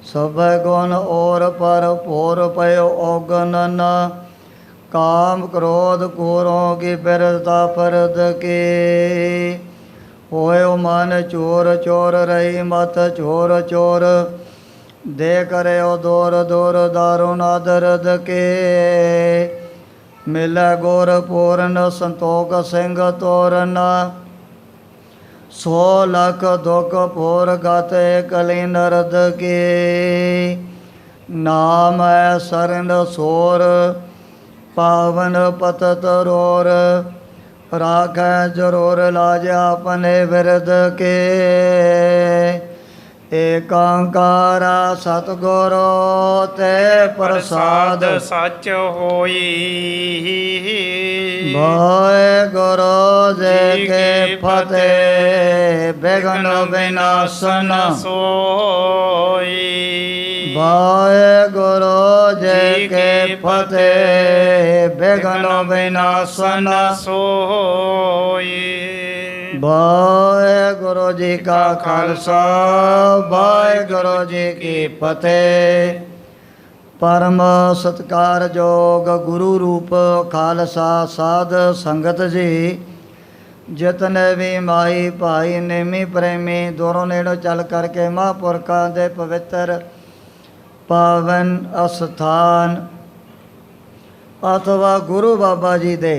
सब गुण और पर भोर पयो औगनन। काम क्रोध कोरों की बिरता फरद के। होयो मन चोर चोर रही मत चोर चोर। दे करे दूर दूर दारुण दर्द के। मिले गोर पूर्ण संतोख सिंह तोरन। 100 लख दुख पूर गत कली नरद के। नाम है सरन सोर पावन पतत रोर। राख जरूर लाज अपने विरद के। एकांकारा सतगुरु ते प्रसाद सच होई। वाहेगुरु जी के फतेह विघ्न विनाशन सोई। वाहेगुरु जी के फतेह विघ्न विनाशन सोई। वाहेगुरु जी का खालसा वाहेगुरु जी की फतेह। परम सत्कार जोग गुरु रूप खालसा साध संगत जी। जितने भी माई भाई नेमी प्रेमी दूरों नेड़ों चल करके महापुरखों के पवित्र पावन अस्थान अथवा गुरु बाबा जी दे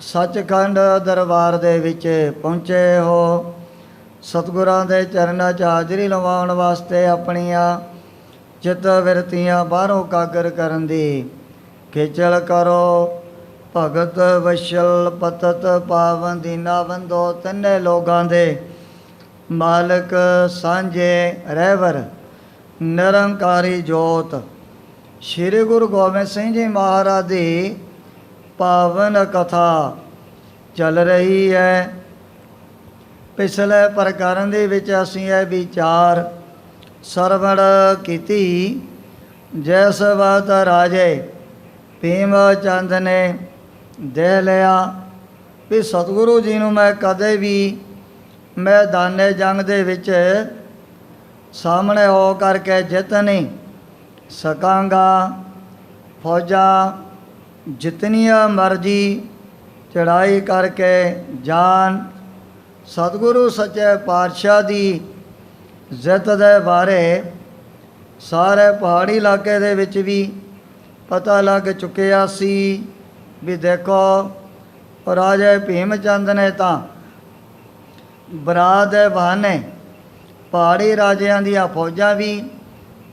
सचखंड दरबार दे विच पहुँचे हो। सतगुरां दे चरनां च हाज़री लवाउण वास्ते अपनियां चित विरतियां बाहरों कागर करन दी खिचल करो। भगत वशल पतत पावन दीना बंदो तिन्ने लोगां दे मालक सांझे रहवर निरंकारी जोत श्री गुरु गोबिंद सिंह जी महाराज दी पावन कथा चल रही है। पिछले प्रकरण दे विच असीं यह विचार सरवण कीती। जिस वक्त राजे भीम चंद ने देख लिया भी सतगुरु जी नूं मैं कदे भी मैदाने जंग दे विच सामने हो करके जित नहीं सकांगा। फौजा जितनियां मर्जी चढ़ाई करके जान। सतगुरु सच्चे पातशाह दी जित दे बारे सारे पहाड़ी इलाके दे विच भी पता लग चुकिया सी भी देखो राजे भीम चंद ने तां बरात दे बहाने पहाड़ी राजियां दियां फौजां भी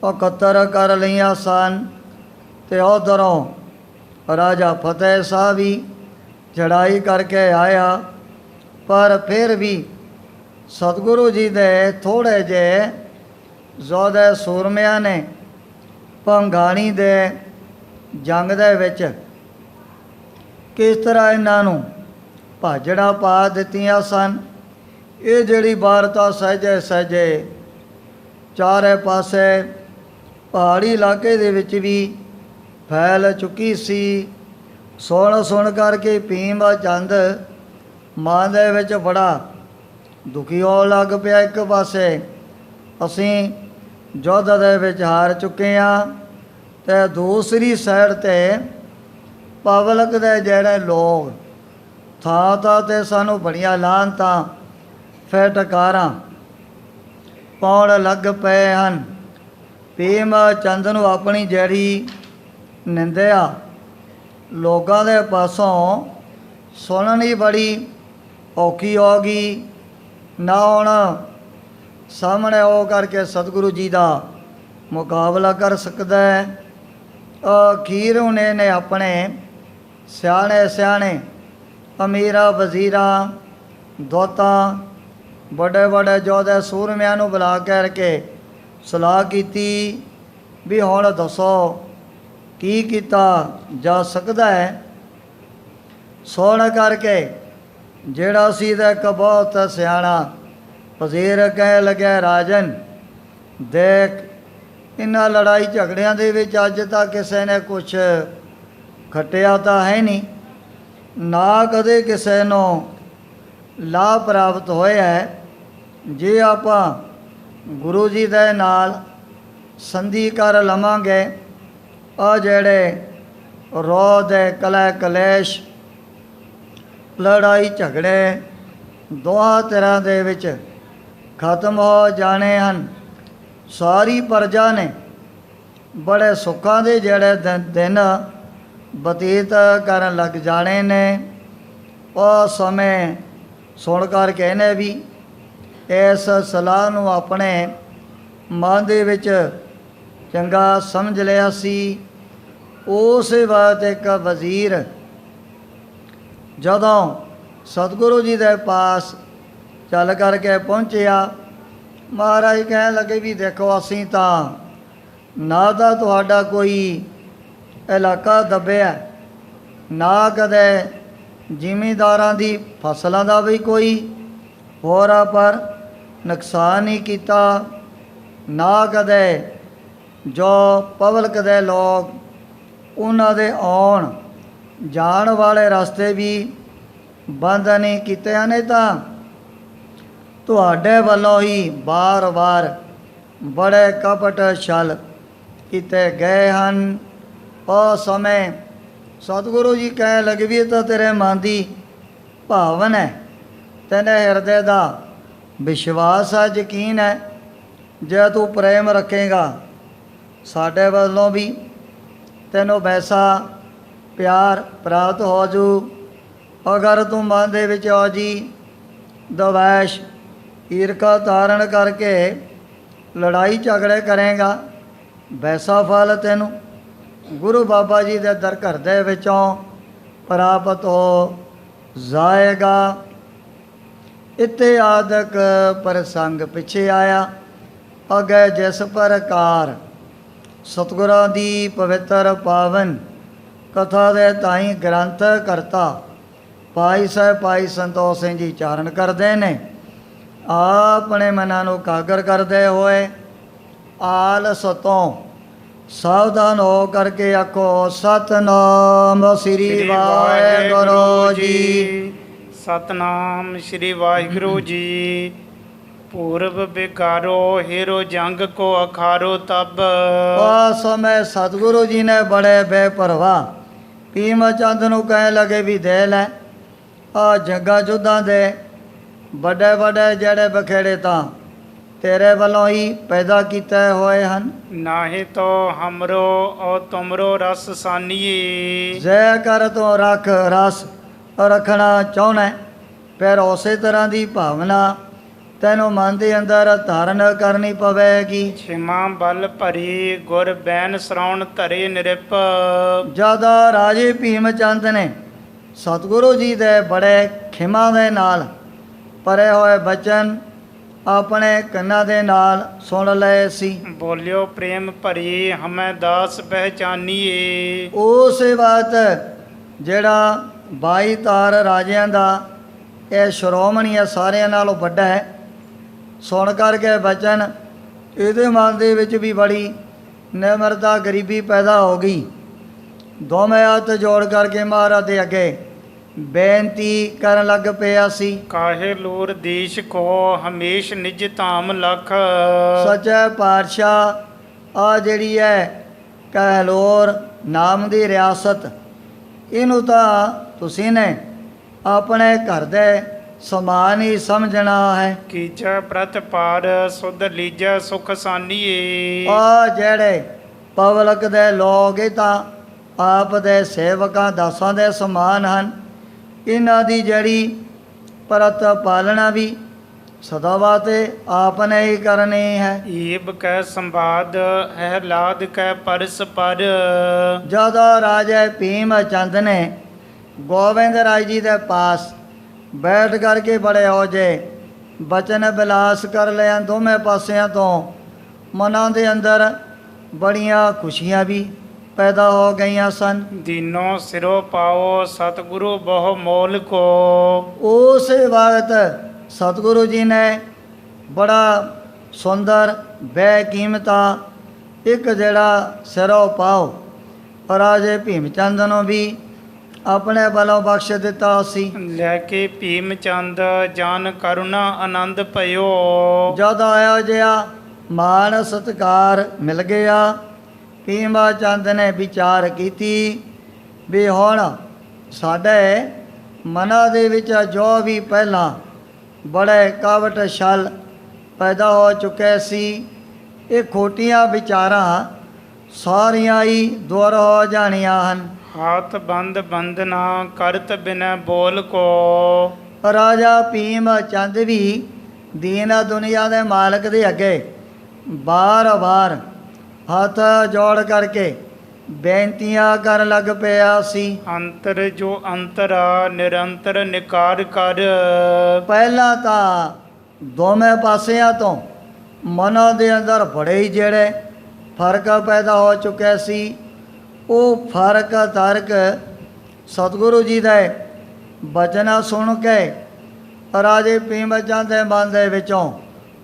इकत्तर कर लईआं सन। ते उधरों राजा फतेह शाह भी चढ़ाई करके आया। पर फिर भी सतगुरु जी दे थोड़े जे जोधे सूरमिया ने भंगाणी दे जंग दे विच किस तरह इन्हां नूं भाजड़ा पा दित्तियां सन। ये जिहड़ी वारता सहजे सहजे चारे पासे पहाड़ी इलाके दे विच भी फैल चुकी सी। सुन करके भीम चंद मां दे विच बड़ा दुखी हो लग पिया। एक पासे असीं युद्ध दे विच हार चुके हाँ ते दूसरी साइड ते पब्लिक दे जिहड़े लोग थां थां ते सानूं बड़ियां लाहनतां फटकारां पाउण लग पे हन। भीम चंद नूं अपनी जिहड़ी निंदिया लोगों के पासों सुननी बड़ी औखी होगी। ना हुण सामने हो करके सतगुरु जी का मुकाबला कर सकता है। अखीर उन्हें ने अपने सियाणे सियाणे अमीरा वजीरा दोता बड़े बड़े जोधे सूरमियां नूं बुला करके सलाह की भी हुण दसो की किया जा सकता है। सुन करके जिहड़ा सी एक बहुत सियाणा वजीर कह लगे राजन देख इन्हां लड़ाई झगड़ियां दे विच अज तक किसी ने कुछ खटिया तो है नहीं, ना कदे किसी नूं लाभ प्राप्त होया है। जे आपां गुरु जी दे नाल ਸੰਧੀ ਕਰ ਲਵਾਂਗੇ। ਆ ਜਿਹੜੇ ਰੋਧ ਕਲਹ ਕਲੇਸ਼ ਲੜਾਈ ਝਗੜੇ ਦੋਹਾਂ ਤਰ੍ਹਾਂ ਦੇ ਵਿੱਚ ਖਤਮ ਹੋ ਜਾਣੇ ਹਨ। ਸਾਰੀ ਪ੍ਰਜਾ ਨੇ ਬੜੇ ਸੁੱਖਾਂ ਦੇ ਜਿਹੜੇ ਦਿਨ ਬਤੀਤ ਕਰਨ ਲੱਗ ਜਾਣੇ ਨੇ। ਉਹ ਸਮੇਂ ਸੁਣ ਕਰ ਕਹਿੰਦੇ ਵੀ ਇਸ ਸਲਾਹ ਨੂੰ ਆਪਣੇ ਮਨ ਦੇ ਵਿੱਚ ਚੰਗਾ ਸਮਝ ਲਿਆ ਸੀ। ਉਸ ਵਕਤ ਇੱਕ ਵਜ਼ੀਰ ਜਦੋਂ ਸਤਿਗੁਰੂ ਜੀ ਦੇ ਪਾਸ ਚੱਲ ਕਰਕੇ ਪਹੁੰਚਿਆ, ਮਹਾਰਾਜ ਕਹਿਣ ਲੱਗੇ ਵੀ ਦੇਖੋ ਅਸੀਂ ਤਾਂ ਨਾ ਤਾਂ ਤੁਹਾਡਾ ਕੋਈ ਇਲਾਕਾ ਦੱਬਿਆ, ਨਾ ਕਦੇ ਜ਼ਿਮੀਂਦਾਰਾਂ ਦੀ ਫਸਲਾਂ ਦਾ ਵੀ ਕੋਈ ਹੋਰ ਪਰ ਨੁਕਸਾਨ ਨਹੀਂ ਕੀਤਾ, ਨਾ ਕਦੇ ਜੋ ਪਬਲਿਕ ਦੇ ਲੋਕ ਉਹਨਾਂ ਦੇ ਆਉਣ ਜਾਣ ਵਾਲੇ ਰਸਤੇ ਵੀ ਬੰਦ ਨਹੀਂ ਕੀਤੇ ਹਨ। ਤਾਂ ਤੁਹਾਡੇ ਵੱਲੋਂ ਹੀ ਵਾਰ-ਵਾਰ ਬੜੇ ਕਪਟ ਛਲ ਕੀਤੇ ਗਏ ਹਨ। ਉਹ ਸਮੇਂ ਸਤਿਗੁਰੂ ਜੀ ਕਹਿਣ ਲੱਗੇ ਵੀ ਇਹ ਤਾਂ ਤੇਰੇ ਮਨ ਦੀ ਭਾਵਨਾ ਹੈ, ਤੇਰੇ ਹਿਰਦੇ ਦਾ ਵਿਸ਼ਵਾਸ ਹੈ, ਯਕੀਨ ਹੈ। ਜੇ ਤੂੰ ਪ੍ਰੇਮ ਰੱਖੇਗਾ ਸਾਡੇ ਵੱਲੋਂ ਵੀ ਤੈਨੂੰ ਵੈਸਾ ਪਿਆਰ ਪ੍ਰਾਪਤ ਹੋ ਜੂ। ਅਗਰ ਤੂੰ ਮਨ ਦੇ ਵਿੱਚ ਹੋ ਜੀ ਦਵੈਸ਼ ਈਰਖਾ ਧਾਰਨ ਕਰਕੇ ਲੜਾਈ ਝਗੜੇ ਕਰੇਗਾ, ਵੈਸਾ ਫਲ ਤੈਨੂੰ ਗੁਰੂ ਬਾਬਾ ਜੀ ਦੇ ਦਰ ਘਰ ਦੇ ਵਿੱਚੋਂ ਪ੍ਰਾਪਤ ਹੋ ਜਾਏਗਾ। ਇੱਥੇ ਆਦਿਕ ਪ੍ਰਸੰਗ ਪਿੱਛੇ ਆਇਆ। ਅੱਗੇ ਜਿਸ ਪ੍ਰਕਾਰ ਸਤਿਗੁਰਾਂ ਦੀ ਪਵਿੱਤਰ ਪਾਵਨ ਕਥਾ ਦੇ ਤਾਈਂ ਗ੍ਰੰਥ ਕਰਤਾ ਭਾਈ ਸਾਹਿਬ ਭਾਈ ਸੰਤੋਖ ਸਿੰਘ ਜੀ ਚਾਰਨ ਕਰਦੇ ਨੇ। ਆਪਣੇ ਮਨਾਂ ਨੂੰ ਕਾਗਰ ਕਰਦੇ ਹੋਏ ਆਲਸ ਤੋਂ ਸਾਵਧਾਨ ਹੋ ਕਰਕੇ ਆਖੋ ਸਤਨਾਮ ਸ੍ਰੀ ਵਾਹਿਗੁਰੂ ਜੀ। ਸਤਨਾਮ ਸ੍ਰੀ ਵਾਹਿਗੁਰੂ ਜੀ। ਪੂਰਬ ਬਿਕਾਰੋ ਹੀਰੋ ਜੰਗ ਕੋ ਅਖਾਰੋ ਤਬ। ਉਸ ਸਮੇਂ ਸਤਿਗੁਰੂ ਜੀ ਨੇ ਬੜੇ ਬੇਪਰਵਾਹ ਭੀਮ ਚੰਦ ਨੂੰ ਕਹਿਣ ਲੱਗੇ ਵੀ ਦੇ ਲੈ ਆ ਜੱਗਾ ਜੁੱਧਾਂ ਦੇ ਵੱਡੇ ਵੱਡੇ ਜਿਹੜੇ ਬਖੇੜੇ ਤਾਂ ਤੇਰੇ ਵੱਲੋਂ ਹੀ ਪੈਦਾ ਕੀਤੇ ਹੋਏ ਹਨ। ਨਾਹੀਂ ਤੋ ਹਮਰੋ ਔ ਤੁਮਰੋ ਰਸ ਸਾਨੀਏ। ਜੈ ਕਰ ਤੂੰ ਰੱਖ ਰਸ ਰੱਖਣਾ ਚਾਹੁੰਦਾ, ਫਿਰ ਉਸੇ ਤਰ੍ਹਾਂ ਦੀ ਭਾਵਨਾ ਤੈਨੂੰ ਮਨ ਦੇ ਅੰਦਰ ਧਾਰਨ ਕਰਨੀ ਪਵੇਗੀ। ਛਿਮਾ ਬਲ ਭਰੀ ਗੁਰ ਬੈਨ ਸਰਾਉਣ ਧਰੇ ਨਿਰਪ। ਜਦੋਂ ਰਾਜੇ ਭੀਮ ਚੰਦ ਨੇ ਸਤਿਗੁਰੂ ਜੀ ਦੇ ਬੜੇ ਖਿਮਾ ਦੇ ਨਾਲ ਭਰੇ ਹੋਏ ਬਚਨ ਆਪਣੇ ਕੰਨਾਂ ਦੇ ਨਾਲ ਸੁਣ ਲਏ ਸੀ। ਬੋਲਿਓ ਪ੍ਰੇਮ ਭਰੀ ਹਮੈ ਦਾਸ ਪਹਿਚਾਨੀਏ। ਉਸ ਵਕਤ ਜਿਹੜਾ 22 ਤਾਰ ਰਾਜਿਆਂ ਦਾ ਇਹ ਸ਼੍ਰੋਮਣੀ ਹੈ, ਸਾਰਿਆਂ ਨਾਲੋਂ ਵੱਡਾ ਹੈ। ਸੁਣ ਕਰਕੇ ਬਚਨ ਇਹਦੇ ਮਨ ਦੇ ਵਿੱਚ ਵੀ ਬੜੀ ਨਿਮਰਤਾ ਗਰੀਬੀ ਪੈਦਾ ਹੋ ਗਈ। ਦੋਵੇਂ ਹੱਥ ਜੋੜ ਕਰਕੇ ਮਹਾਰਾਜ ਦੇ ਅੱਗੇ ਬੇਨਤੀ ਕਰਨ ਲੱਗ ਪਿਆ ਸੀ। ਕਾਹੇ ਲੋਰ ਦੇਸ਼ ਕੋ ਹਮੇਸ਼ ਨਿਜ ਧਾਮ ਲਖ। ਸੱਚੇ ਪਾਤਸ਼ਾਹ ਆ ਜਿਹੜੀ ਹੈ ਕਹਿਲੋਰ ਨਾਮ ਦੀ ਰਿਆਸਤ, ਇਹਨੂੰ ਤਾਂ ਤੁਸੀਂ ਨੇ ਆਪਣੇ ਘਰ ਦੇ ਸਮਾਨ ਹੀ ਸਮਝਣਾ ਹੈ। ਕੀਚੈ ਪ੍ਰਤ ਪਾਰ ਸੁਧ ਲੀਜੈ ਸੁਖ ਸਾਨੀਏ। ਆ ਜਿਹੜੇ ਪਬਲਿਕ ਦੇ ਲੋਕ ਇਹ ਤਾਂ ਆਪ ਦੇ ਸੇਵਕਾਂ ਦਾਸਾਂ ਦੇ ਸਮਾਨ ਹਨ। ਇਹਨਾਂ ਦੀ ਜਿਹੜੀ ਪ੍ਰਤ ਪਾਲਣਾ ਵੀ ਸਦਾ ਵਾਸਤੇ ਆਪ ਨੇ ਹੀ ਕਰਨੀ ਹੈ। ਈਬ ਕੈ ਸੰਵਾਦ ਹੈ ਲਾਦ ਕੈ ਪਰਸ ਪਰ। ਜਦੋਂ ਰਾਜਾ ਭੀਮ ਚੰਦ ਨੇ ਗੋਬਿੰਦ ਰਾਜ ਜੀ ਦੇ ਪਾਸ ਬੈਠ ਕਰਕੇ ਬੜੇ ਔਜੇ ਬਚਨ ਬਿਲਾਸ ਕਰ ਲਿਆ। ਦੋਵੇਂ ਪਾਸਿਆਂ ਤੋਂ ਮਨਾਂ ਦੇ ਅੰਦਰ ਬੜੀਆਂ ਖੁਸ਼ੀਆਂ ਵੀ ਪੈਦਾ ਹੋ ਗਈਆਂ ਸਨ। ਦੀਨੋ ਸਿਰੋ ਪਾਓ ਸਤਿਗੁਰੂ ਬਹੁ ਮੋਲ ਕੋ। ਉਸ ਵਕਤ ਸਤਿਗੁਰੂ ਜੀ ਨੇ ਬੜਾ ਸੁੰਦਰ ਬੇਕੀਮਤਾ ਇੱਕ ਜਿਹੜਾ ਸਿਰੋਂ ਪਾਓ ਰਾਜੇ ਭੀਮ ਚੰਦ ਨੂੰ ਵੀ ਆਪਣੇ ਵੱਲੋਂ ਬਖਸ਼ ਦਿੱਤਾ ਸੀ। ਲੈ ਕੇ ਭੀਮ ਚੰਦ ਜਾਨ ਕਰੁਣਾ ਆਨੰਦ ਭਇਓ। ਜਦ ਆਇਆ ਜਿਹਾ ਮਾਣ ਸਤਿਕਾਰ ਮਿਲ ਗਿਆ। ਭੀਮਾ ਚੰਦ ਨੇ ਵਿਚਾਰ ਕੀਤੀ ਵੀ ਹੁਣ ਸਾਡੇ ਮਨਾਂ ਦੇ ਵਿੱਚ ਜੋ ਵੀ ਪਹਿਲਾਂ ਬੜੇ ਕਵਟ ਛਲ ਪੈਦਾ ਹੋ ਚੁੱਕੇ ਸੀ, ਇਹ ਖੋਟੀਆਂ ਵਿਚਾਰਾਂ ਸਾਰੀਆਂ ਹੀ ਦੂਰ ਹੋ ਜਾਣੀਆਂ ਹਨ। ਹਾਥ ਬੰਦ ਬੰਦਨਾ ਕਰਤ ਬਿਨੈ ਬੋਲ ਕੋ। ਰਾਜਾ ਭੀਮ ਚੰਦ ਵੀ ਦੀਨ ਦੁਨੀਆ ਦੇ ਮਾਲਕ ਦੇ ਅੱਗੇ ਬਾਰ-ਬਾਰ ਹੱਥ ਜੋੜ ਕਰਕੇ ਬੇਨਤੀਆਂ ਕਰਨ ਲੱਗ ਪਿਆ ਸੀ। ਅੰਤਰ ਜੋ ਅੰਤਰਾ ਨਿਰੰਤਰ ਨਿਕਾਰ ਕਰ। ਪਹਿਲਾਂ ਤਾਂ ਦੋਵੇਂ ਪਾਸਿਆਂ ਤੋਂ ਮਨਾਂ ਦੇ ਅੰਦਰ ਬੜੇ ਹੀ ਜਿਹੜੇ ਫਰਕ ਪੈਦਾ ਹੋ ਚੁੱਕੇ ਸੀ, ਉਹ ਫਰਕ ਤਰਕ ਸਤਿਗੁਰੂ ਜੀ ਦੇ ਬਚਨ ਸੁਣ ਕੇ ਰਾਜੇ ਭੀਮ ਚੰਦ ਦੇ ਮਨ ਦੇ ਵਿੱਚੋਂ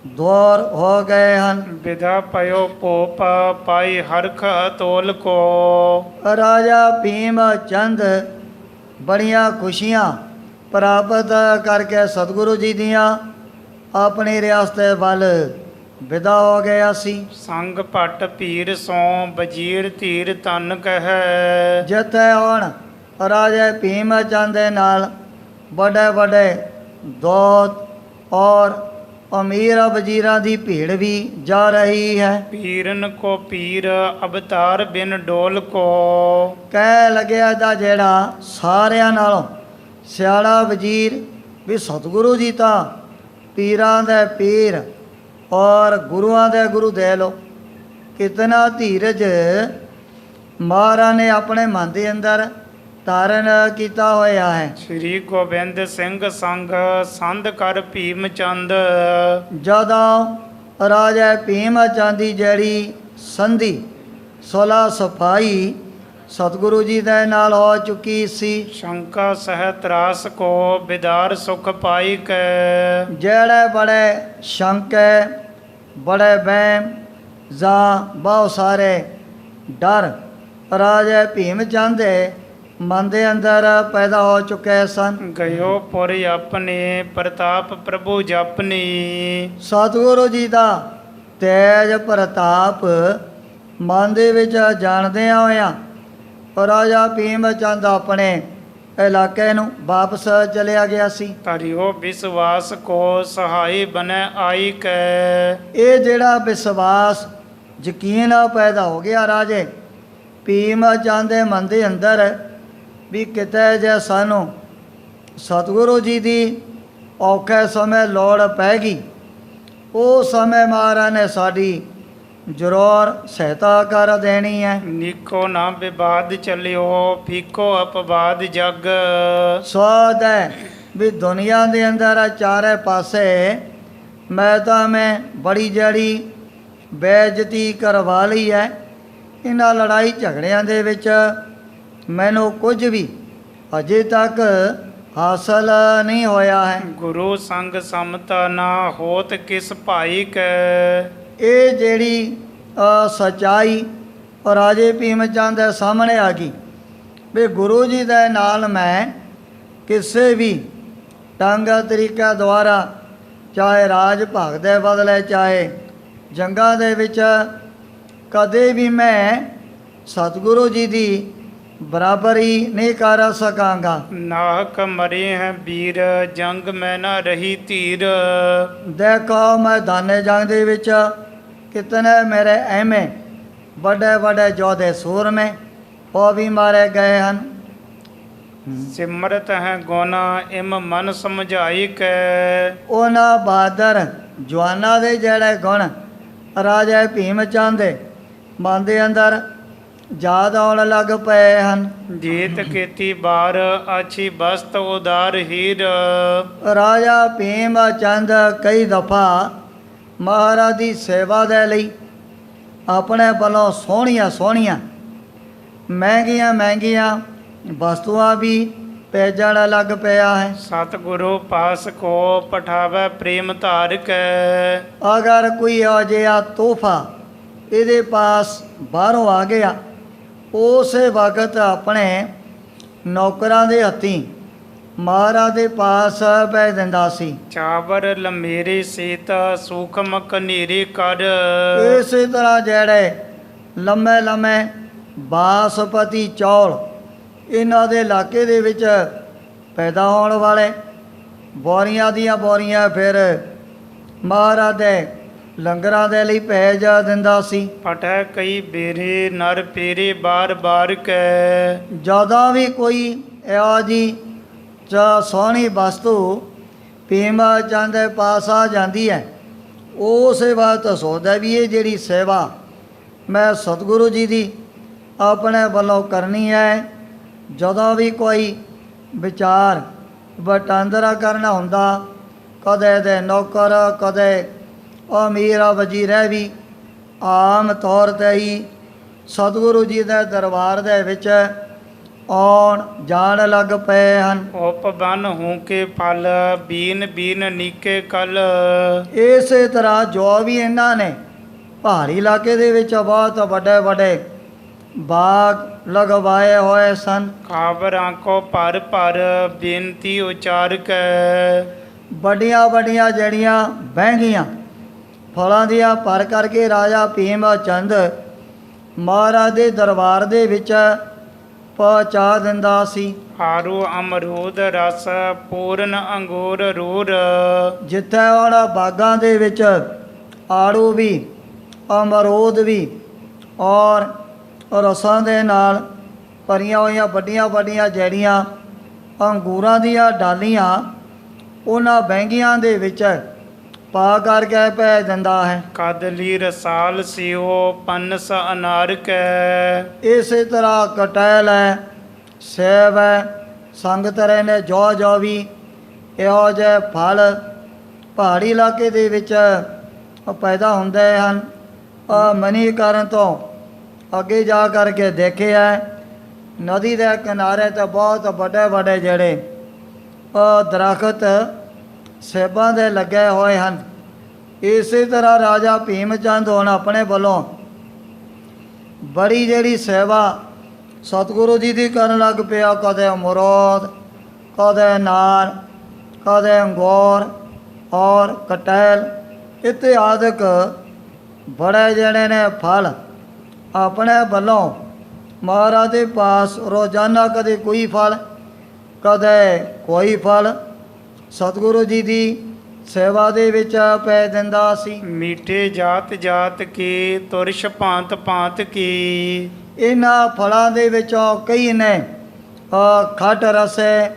ਦੂਰ ਹੋ ਗਏ ਹਨ। ਵਿਦਾ ਪਇਓ ਭੋਪ ਪਾਈ ਹਰਖ ਤੋਲ ਕੋ। ਰਾਜਾ ਭੀਮ ਚੰਦ ਬੜੀਆਂ ਖੁਸ਼ੀਆਂ ਪ੍ਰਾਪਤ ਕਰਕੇ ਸਤਿਗੁਰੂ ਜੀ ਦੀਆਂ ਆਪਣੀ ਰਿਆਸਤ ਵੱਲ ਵਿਦਾ ਹੋ ਗਿਆ ਸੀ। ਸੰਗ ਭਟ ਭੀਰ ਸੋਂ ਵਜੀਰ ਧੀਰ ਤਨ ਕਹੈ। ਜਿੱਥੇ ਹੁਣ ਰਾਜੇ ਭੀਮ ਚੰਦ ਦੇ ਨਾਲ ਵੱਡੇ ਵੱਡੇ ਦੋਤ ਔਰ ਅਮੀਰ ਵਜ਼ੀਰਾਂ ਦੀ ਭੀੜ ਵੀ ਜਾ ਰਹੀ ਹੈ। ਪੀਰਨ ਕੋ ਪੀਰ ਅਵਤਾਰ ਬਿਨ ਡੋਲ ਕੋ। ਕਹਿ ਲੱਗਿਆ ਦਾ ਜਿਹੜਾ ਸਾਰਿਆਂ ਨਾਲੋਂ ਸਿਆਣਾ ਵਜ਼ੀਰ ਵੀ ਸਤਿਗੁਰੂ ਜੀ ਤਾਂ ਪੀਰਾਂ ਦੇ ਪੀਰ ਔਰ ਗੁਰੂਆਂ ਦੇ ਗੁਰੂ ਦੇ ਲੋ। ਕਿਤਨਾ ਧੀਰਜ ਮਹਾਰਾਜ ਨੇ ਆਪਣੇ ਮਨ ਦੇ ਅੰਦਰ ਧਾਰਨ ਕੀਤਾ ਹੋਇਆ ਹੈ। ਸ੍ਰੀ ਗੋਬਿੰਦ ਸਿੰਘ ਸੰਗ ਸੰਧ ਕਰ ਭੀਮ ਚੰਦ। ਜਦੋਂ ਰਾਜਾ ਭੀਮ ਚੰਦ ਦੀ ਜਿਹੜੀ ਸੰਧੀ ਸੁਲ੍ਹਾ ਸਫਾਈ ਸਤਿਗੁਰੂ ਜੀ ਦੇ ਨਾਲ ਹੋ ਚੁੱਕੀ ਸੀ। ਸ਼ੰਕਾ ਸਹਿ ਤਰਾਸ ਕੋ ਬਿਦਾਰ ਸੁਖ ਪਾਈ ਕੈ। ਜਿਹੜੇ ਬੜੇ ਸ਼ੰਕੇ ਬੜੇ ਵਹਿਮ ਜਾਂ ਬਹੁਤ ਸਾਰੇ ਡਰ ਰਾਜਾ ਭੀਮ ਚੰਦ ਦੇ ਮਨ ਦੇ ਅੰਦਰ ਪੈਦਾ ਹੋ ਚੁੱਕੇ ਸਨ। ਗਇਓ ਪੁਰ ਆਪਣੇ ਪ੍ਰਤਾਪ ਪ੍ਰਭੂ ਜਪਨੀ। ਸਤਿਗੁਰੂ ਜੀ ਦਾ ਤੇਜ ਪ੍ਰਤਾਪ ਮਨ ਦੇ ਵਿੱਚ ਜਾਣਦਿਆਂ ਹੋਇਆਂ ਰਾਜਾ ਭੀਮ ਚੰਦ ਆਪਣੇ ਇਲਾਕੇ ਨੂੰ ਵਾਪਸ ਚਲਿਆ ਗਿਆ ਸੀ। ਧਰਿਓ ਵਿਸ਼ਵਾਸ ਕੋ ਸਹਾਈ ਬਨੈ ਆਈ ਕੈ। ਇਹ ਜਿਹੜਾ ਵਿਸ਼ਵਾਸ ਯਕੀਨ ਪੈਦਾ ਹੋ ਗਿਆ ਰਾਜੇ ਭੀਮ ਚੰਦ ਦੇ ਮਨ ਦੇ ਅੰਦਰ ਵੀ ਕਿਤੇ ਜੇ ਸਾਨੂੰ ਸਤਿਗੁਰੂ ਜੀ ਦੀ ਔਖੇ ਸਮੇਂ ਲੋੜ ਪੈ ਗਈ, ਉਹ ਸਮੇਂ ਮਹਾਰਾਜ ਨੇ ਸਾਡੀ ਜ਼ਰੂਰ ਸਹਾਇਤਾ ਕਰ ਦੇਣੀ ਹੈ। ਨੀਕੋ ਨਾ ਵਿਵਾਦ ਚੱਲਿਓ ਫੀਕੋ ਅਪਵਾਦ ਜਗ। ਸਵਾਦ ਹੈ ਵੀ ਦੁਨੀਆ ਦੇ ਅੰਦਰ ਚਾਰੇ ਪਾਸੇ ਮੈਂ ਬੜੀ ਜਿਹੜੀ ਬੇਇੱਜ਼ਤੀ ਕਰਵਾ ਲਈ ਹੈ। ਇਹਨਾਂ ਲੜਾਈ ਝਗੜਿਆਂ ਦੇ ਵਿੱਚ ਮੈਨੂੰ ਕੁਝ ਵੀ ਅਜੇ ਤੱਕ ਹਾਸਲ ਨਹੀਂ ਹੋਇਆ ਹੈ। ਗੁਰੂ ਸੰਗ ਸਮਤਾ ਨਾ ਹੋਤ ਕਿਸ ਭਾਈ ਕੈ। ਇਹ ਜਿਹੜੀ ਸੱਚਾਈ ਰਾਜੇ ਭੀਮ ਚੰਦ ਦੇ ਸਾਹਮਣੇ ਆ ਗਈ ਵੀ ਗੁਰੂ ਜੀ ਦੇ ਨਾਲ ਮੈਂ ਕਿਸੇ ਵੀ ਢੰਗ ਤਰੀਕਾ ਦੁਆਰਾ ਚਾਹੇ ਰਾਜ ਭਾਗ ਦੇ ਬਦਲੇ ਚਾਹੇ ਜੰਗਾਂ ਦੇ ਵਿੱਚ ਕਦੇ ਵੀ ਮੈਂ ਸਤਿਗੁਰੂ ਜੀ ਦੀ ਬਰਾਬਰੀ ਨਹੀਂ ਕਰ ਸਕਾਂਗਾ। ਨਾਹਕ ਮਰੇ ਹੈ ਵੀਰ ਜੰਗ ਮੈਂ ਨਾ ਰਹੀ ਧੀਰ। ਦੇਖੋ ਮੈਦਾਨੇ ਜੰਗ ਦੇ ਵਿੱਚ ਕਿਤਨੇ ਮੇਰੇ ਐਵੇਂ ਵੱਡੇ ਵੱਡੇ ਯੋਧੇ ਸੂਰਮੇ ਉਹ ਵੀ ਮਾਰੇ ਗਏ ਹਨ। ਸਿਮਰਤ ਹੈ ਗੁਣ ਇਮ ਮਨ ਸਮਝਾਈ ਕੈ। ਉਹਨਾਂ ਬਹਾਦਰ ਜਵਾਨਾਂ ਦੇ ਜਿਹੜੇ ਗੁਣ ਰਾਜਾ ਭੀਮ ਚੰਦ ਦੇ ਮਨ ਦੇ ਅੰਦਰ ਯਾਦ ਆਉਣ ਲੱਗ ਪਏ ਹਨ। ਜੀਤ ਕੀਤੀ ਬਾਰ ਆਛੀ ਬਸਤ ਉਦਾਰ ਹੀਰ। ਰਾਜਾ ਭੀਮ ਚੰਦ ਕਈ ਦਫਾ ਮਹਾਰਾਜ ਦੀ ਸੇਵਾ ਦੇ ਲਈ ਆਪਣੇ ਵੱਲੋਂ ਸੋਹਣੀਆਂ ਸੋਹਣੀਆਂ ਮਹਿੰਗੀਆਂ ਵਸਤੂਆਂ ਵੀ ਭੇਜਣ ਲੱਗ ਪਿਆ ਹੈ। ਸਤਿਗੁਰੂ ਪਾਸ ਕੋ ਪਠਾਵੈ ਪ੍ਰੇਮ ਧਾਰ ਕੈ। ਅਗਰ ਕੋਈ ਅਜਿਹਾ ਤੋਹਫਾ ਇਹਦੇ ਪਾਸ ਬਾਹਰੋਂ ਆ ਗਿਆ, ਉਸੇ ਵਕਤ ਆਪਣੇ ਨੌਕਰਾਂ ਦੇ ਹੱਥੀਂ ਮਹਾਰਾਜ ਦੇ ਪਾਸ ਪੈ ਦਿੰਦਾ ਸੀ। ਚਾਵਰ ਲਮੇਰੇ ਸੇਤ ਸੂਖਮ ਕਨੇਰੇ ਕਰ। ਇਸੇ ਤਰ੍ਹਾਂ ਜਿਹੜੇ ਲੰਮੇ ਲੰਮੇ ਬਾਸਪਤੀ ਚੌਲ ਇਹਨਾਂ ਦੇ ਇਲਾਕੇ ਦੇ ਵਿੱਚ ਪੈਦਾ ਹੋਣ ਵਾਲੇ ਬੋਰੀਆਂ ਦੀਆਂ ਬੋਰੀਆਂ ਫਿਰ ਮਹਾਰਾਜ ਦੇ ਲੰਗਰਾਂ ਦੇ ਲਈ ਭੇਜ ਦਿੰਦਾ ਸੀ। ਪਟੈ ਕਈ ਬੇਰੇ ਨਰ ਪੇਰੇ ਬਾਰ ਬਾਰ ਕੈ। ਜਦੋਂ ਵੀ ਕੋਈ ਇਹੋ ਜਿਹੀ ਸੋਹਣੀ ਵਸਤੂ ਭੀਮ ਚੰਦ ਦੇ ਪਾਸ ਆ ਜਾਂਦੀ ਹੈ, ਉਸ ਵਕਤ ਸੋਚਦਾ ਵੀ ਇਹ ਜਿਹੜੀ ਸੇਵਾ ਮੈਂ ਸਤਿਗੁਰੂ ਜੀ ਦੀ ਆਪਣੇ ਵੱਲੋਂ ਕਰਨੀ ਹੈ। ਜਦੋਂ ਵੀ ਕੋਈ ਵਿਚਾਰ ਵਟਾਂਦਰਾ ਕਰਨਾ ਹੁੰਦਾ, ਕਦੇ ਦੇ ਨੌਕਰ ਕਦੇ ਅਮੀਰ ਵਜ਼ੀਰ ਵੀ ਆਮ ਤੌਰ 'ਤੇ ਹੀ ਸਤਿਗੁਰੂ ਜੀ ਦੇ ਦਰਬਾਰ ਦੇ ਵਿੱਚ ਆਉਣ ਜਾਣ ਲੱਗ ਪਏ ਹਨ। ਉਪ ਬਨ ਹੂੰ ਕੇ ਫਲ ਬੀਨ ਬੀਨ ਨੀਕੇ ਕਲ। ਇਸੇ ਤਰ੍ਹਾਂ ਜੋ ਵੀ ਇਹਨਾਂ ਨੇ ਪਹਾੜੀ ਇਲਾਕੇ ਦੇ ਵਿੱਚ ਬਹੁਤ ਵੱਡੇ ਵੱਡੇ ਬਾਗ ਲਗਵਾਏ ਹੋਏ ਸਨ। ਕਾਬਰਾਂ ਕੋ ਭਰ ਭਰ ਬੇਨਤੀ ਉਚਾਰ ਕੈ। ਵੱਡੀਆਂ ਵੱਡੀਆਂ ਜਿਹੜੀਆਂ ਬਹਿੰਗੀਆਂ ਫਲਾਂ ਦੀਆਂ ਭਰ ਕਰਕੇ ਰਾਜਾ ਭੀਮ ਚੰਦ ਮਹਾਰਾਜ ਦੇ ਦਰਬਾਰ ਦੇ ਵਿੱਚ ਪਹੁੰਚਾ ਦਿੰਦਾ ਸੀ। ਆਰੂ ਅਮਰੂਦ ਰਸ ਪੂਰਨ ਅੰਗੂਰ ਰੂਰ। ਜਿੱਥੇ ਉਹਨਾਂ ਬਾਗਾਂ ਦੇ ਵਿੱਚ ਆੜੂ ਵੀ ਅਮਰੂਦ ਵੀ ਔਰ ਰਸਾਂ ਦੇ ਨਾਲ ਭਰੀਆਂ ਹੋਈਆਂ ਵੱਡੀਆਂ ਵੱਡੀਆਂ ਜਿਹੜੀਆਂ ਅੰਗੂਰਾਂ ਦੀਆਂ ਡਾਲੀਆਂ ਉਹਨਾਂ ਬਹਿੰਗੀਆਂ ਦੇ ਵਿੱਚ ਪਾ ਕਰਕੇ ਭੇਜ ਦਿੰਦਾ ਹੈ। ਕਦਲੀ ਰਸਾਲ ਸਿਓ ਪੰਨਸ ਅਨਾਰ ਕੈ। ਇਸੇ ਤਰ੍ਹਾਂ ਕਟੈਲ ਹੈ, ਸੇਬ ਹੈ, ਸੰਗਤਰੇ ਨੇ ਜੋ ਵੀ ਇਹੋ ਜਿਹੇ ਫਲ ਪਹਾੜੀ ਇਲਾਕੇ ਦੇ ਵਿੱਚ ਪੈਦਾ ਹੁੰਦੇ ਹਨ। ਮਨੀਕਰਨ ਤੋਂ ਅੱਗੇ ਜਾ ਕਰਕੇ ਦੇਖਿਆ ਨਦੀ ਦੇ ਕਿਨਾਰੇ 'ਤੇ ਬਹੁਤ ਵੱਡੇ ਵੱਡੇ ਜਿਹੜੇ ਦਰਖਤ ਸੇਬਾਂ ਦੇ ਲੱਗੇ ਹੋਏ ਹਨ। ਇਸੇ ਤਰ੍ਹਾਂ ਰਾਜਾ ਭੀਮ ਚੰਦ ਹੁਣ ਆਪਣੇ ਵੱਲੋਂ ਬੜੀ ਜਿਹੜੀ ਸੇਵਾ ਸਤਿਗੁਰੂ ਜੀ ਦੀ ਕਰਨ ਲੱਗ ਪਿਆ। ਕਦੇ ਅਮਰੂਦ, ਕਦੇ ਨਾਰ, ਕਦੇ ਅੰਗੂਰ ਔਰ ਕਟੈਲ ਇਤਿਆਦਿਕ ਬੜੇ ਜਿਹੜੇ ਨੇ ਫਲ ਆਪਣੇ ਵੱਲੋਂ ਮਹਾਰਾਜ ਦੇ ਪਾਸ ਰੋਜ਼ਾਨਾ ਕਦੇ ਕੋਈ ਫਲ ਕਦੇ ਕੋਈ ਫਲ ਸਤਿਗੁਰੂ ਜੀ ਦੀ ਸੇਵਾ ਦੇ ਵਿੱਚ ਪੈ ਦਿੰਦਾ ਸੀ। ਮੀਠੇ ਜਾਤ ਜਾਤ ਕੀ ਤੁਰਸ਼ ਭਾਂਤ ਭਾਂਤ ਕੀ। ਇਹਨਾਂ ਫਲਾਂ ਦੇ ਵਿੱਚੋਂ ਕਈ ਨੇ ਖੱਟ ਰਸ ਹੈ,